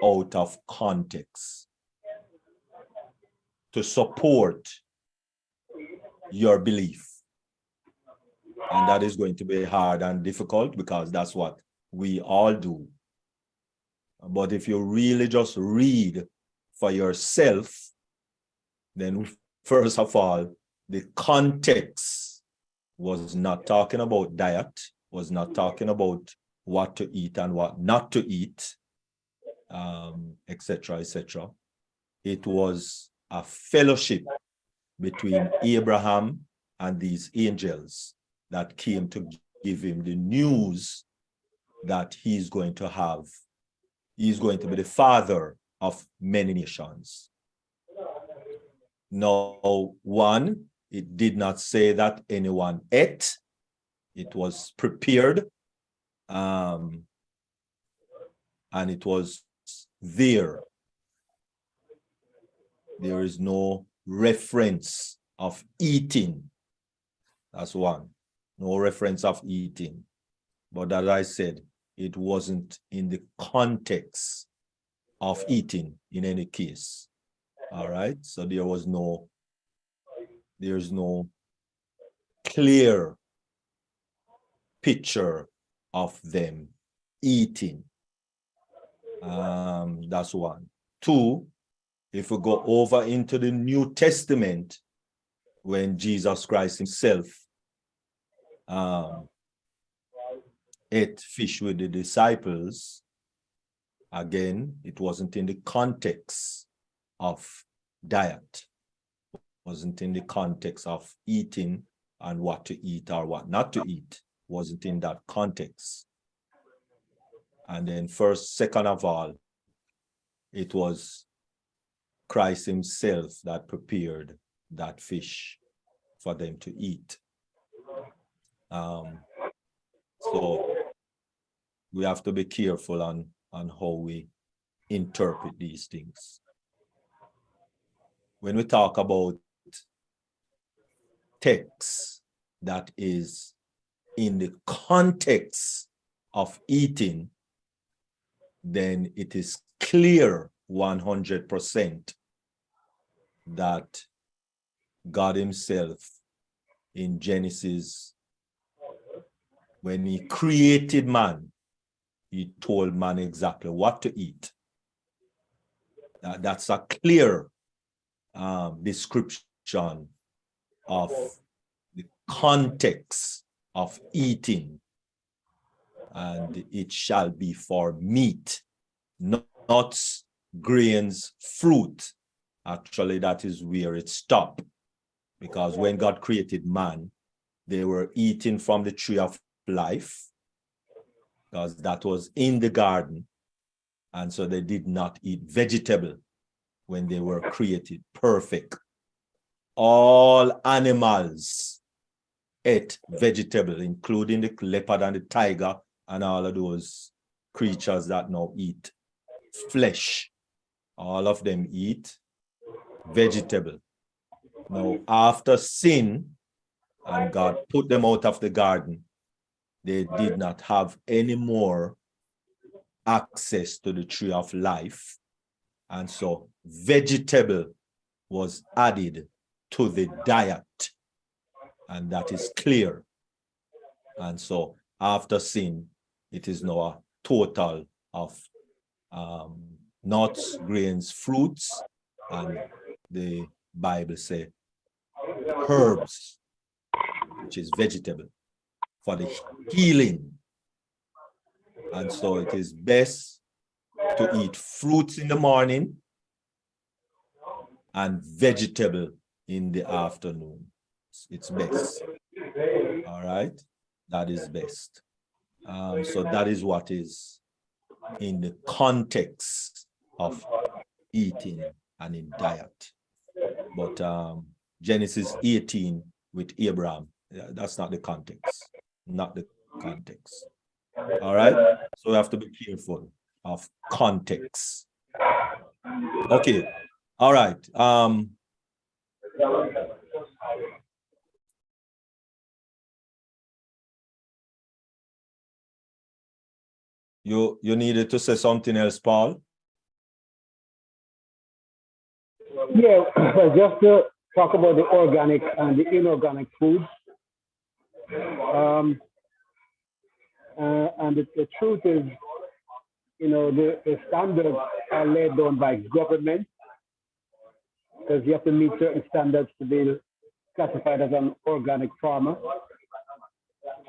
out of context to support your belief. And that is going to be hard and difficult because that's what we all do. But if you really just read for yourself, then first of all, the context was not talking about diet, was not talking about what to eat and what not to eat, etc., etc. It was a fellowship between Abraham and these angels that came to give him the news that he's going to be the father of many nations. Now, one, it did not say that anyone ate. It was prepared, and it was there. There is no reference of eating. That's one. No reference of eating. But as I said, it wasn't in the context of eating in any case. All right. So there's no clear picture of them eating. That's one. Two, if we go over into the New Testament, when Jesus Christ himself ate fish with the disciples, again, it wasn't in the context of diet, it wasn't in the context of eating and what to eat or what not to eat, wasn't in that context. And then second of all, it was Christ himself that prepared that fish for them to eat. So we have to be careful on how we interpret these things. When we talk about text that is in the context of eating, then it is clear 100% that God himself in Genesis, when he created man, he told man exactly what to eat. That's a clear description of the context of eating. And it shall be for meat, nuts, grains, fruit. Actually, that is where it stopped. Because when God created man, they were eating from the tree of life, because that was in the garden. And so they did not eat vegetable when they were created perfect. All animals ate vegetable, including the leopard and the tiger and all of those creatures that now eat flesh. All of them eat vegetable. Now, after sin, and God put them out of the garden, they did not have any more access to the tree of life. And so vegetable was added to the diet. And that is clear. And so after sin, it is now a total of nuts, grains, fruits, and the Bible says herbs, which is vegetable, for the healing. And so it is best to eat fruits in the morning and vegetable in the afternoon. It's best. All right, that is best. So that is what is in the context of eating and in diet. But Genesis 18 with Abraham, that's not the context, not the context. All right, so we have to be careful of context. Okay, all right. You needed to say something else, Paul? Yeah, but just to talk about the organic and the inorganic foods. And the truth is, you know, the standards are laid down by government, because you have to meet certain standards to be classified as an organic farmer.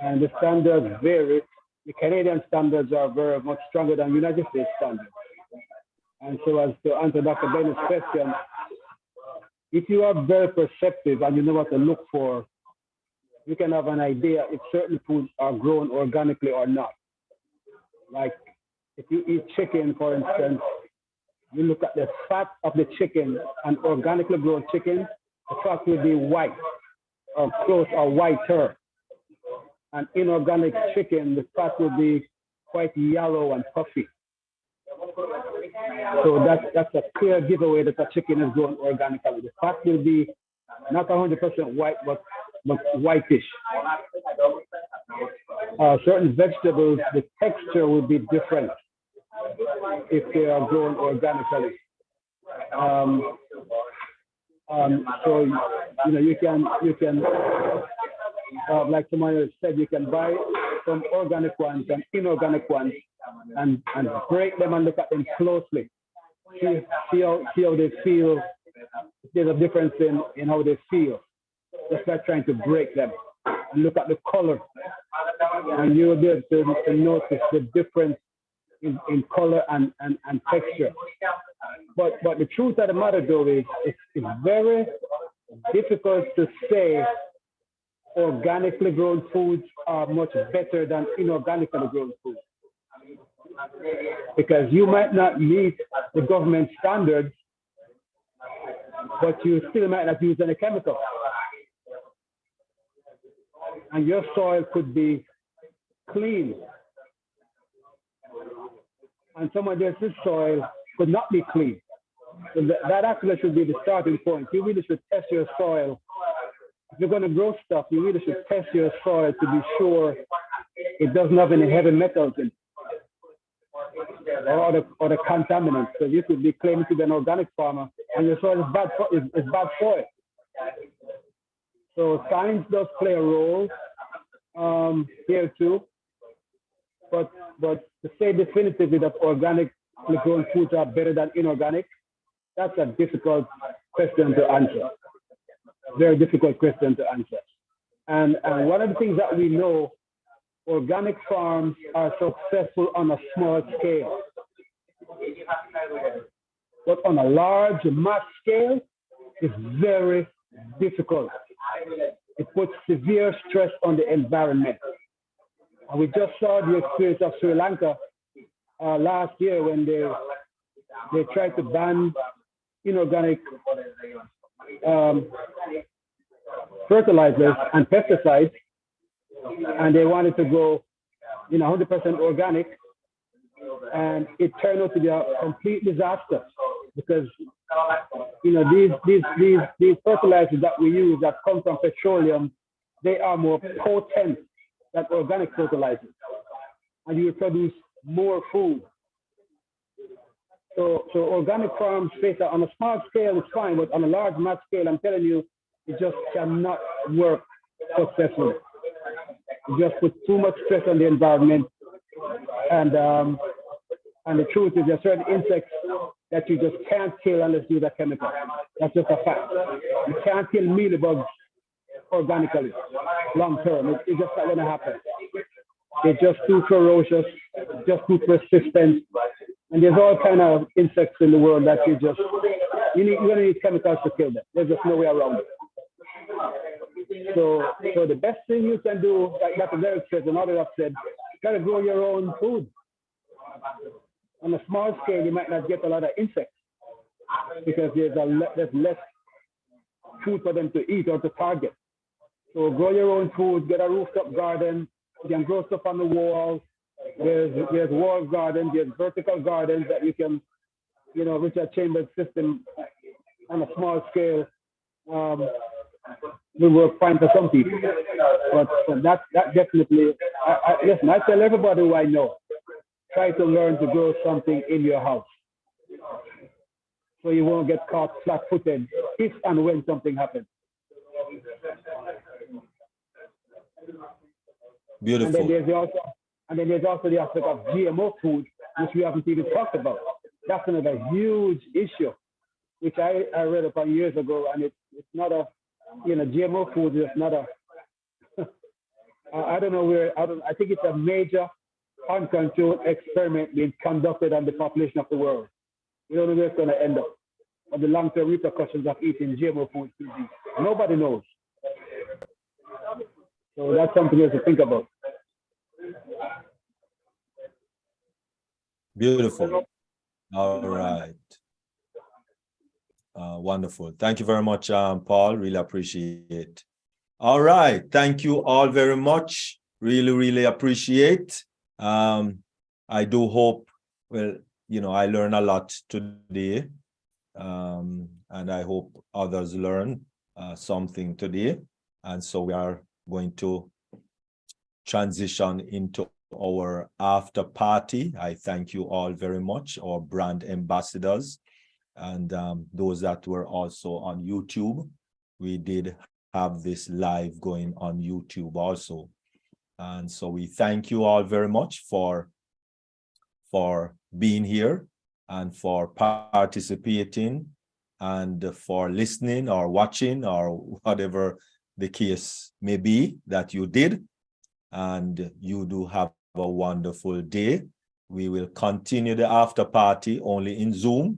And the standards vary. The Canadian standards are very much stronger than United States standards. And so, as to answer Dr. Bennett's question, if you are very perceptive and you know what to look for, you can have an idea if certain foods are grown organically or not. Like if you eat chicken, for instance, you look at the fat of the chicken, and organically grown chicken, the fat will be white or close or whiter. And inorganic chicken, the fat will be quite yellow and puffy. So that's a clear giveaway that the chicken is grown organically. The fat will be not 100% white, but whitish. Certain vegetables, the texture will be different if they are grown organically. So you know, you can like someone said, you can buy some organic ones and inorganic ones and break them and look at them closely. See how they feel. If there's a difference in how they feel. Just by trying to break them. And look at the color. And you'll be able to notice the difference in color and texture. But the truth of the matter though is it's very difficult to say organically grown foods are much better than inorganically grown foods. because you might not meet the government standards, but you still might not use any chemical. And your soil could be clean. And someone else's soil could not be clean. So that actually should be the starting point. You really should test your soil. If you're going to grow stuff, you really should test your soil to be sure it doesn't have any heavy metals in it or the contaminants. So you could be claiming to be an organic farmer and your soil is bad soil. So science does play a role here too. But to say definitively that organic grown foods are better than inorganic, that's a difficult question to answer. Very difficult question to answer. And one of the things that we know, organic farms are successful on a small scale. But on a large mass scale, it's very difficult. It puts severe stress on the environment. And we just saw the experience of Sri Lanka last year when they tried to ban inorganic fertilizers and pesticides, and they wanted to go 100% organic, and it turned out to be a complete disaster because these fertilizers that we use that come from petroleum, they are more potent than organic fertilizers, and you produce more food. So organic farms face that on a small scale it's fine, but on a large mass scale, I'm telling you, it just cannot work successfully. It just puts too much stress on the environment, and the truth is there are certain insects that you just can't kill unless you use a chemical. That's just a fact. You can't kill mealybugs organically long term. It's just not going to happen. They're just too ferocious, just too persistent. And there's all kind of insects in the world that you're going to need chemicals to kill them. There's just no way around it. So the best thing you can do, like Dr. Derek said, and others have said, try to grow your own food. On a small scale, you might not get a lot of insects because there's less food for them to eat or to target. So grow your own food, get a rooftop garden. You can grow stuff on the walls. There's wall gardens, there's vertical gardens that you can, Richard Chambers' system on a small scale will work fine for some people. But that definitely, listen, I tell everybody who I know, try to learn to grow something in your house so you won't get caught flat-footed if and when something happens. Beautiful. And then there's also the aspect of GMO food, which we haven't even talked about. That's another huge issue, which I read about years ago, and it's not a, GMO food is not a, I don't know where, I think it's a major uncontrolled experiment being conducted on the population of the world. We don't know where it's going to end up, or the long-term repercussions of eating GMO food. Nobody knows. So that's something else to think about. Beautiful. All right. Wonderful. Thank you very much, Paul. Really appreciate it. All right. Thank you all very much. Really, really appreciate. I do hope, I learned a lot today. And I hope others learn something today. And so we are going to transition into our after party. I thank you all very much, our brand ambassadors, and those that were also on YouTube. We did have this live going on YouTube also. And so we thank you all very much for being here and for participating and for listening or watching or whatever the case may be that you did. And you do have a wonderful day. We will continue the after party only in Zoom.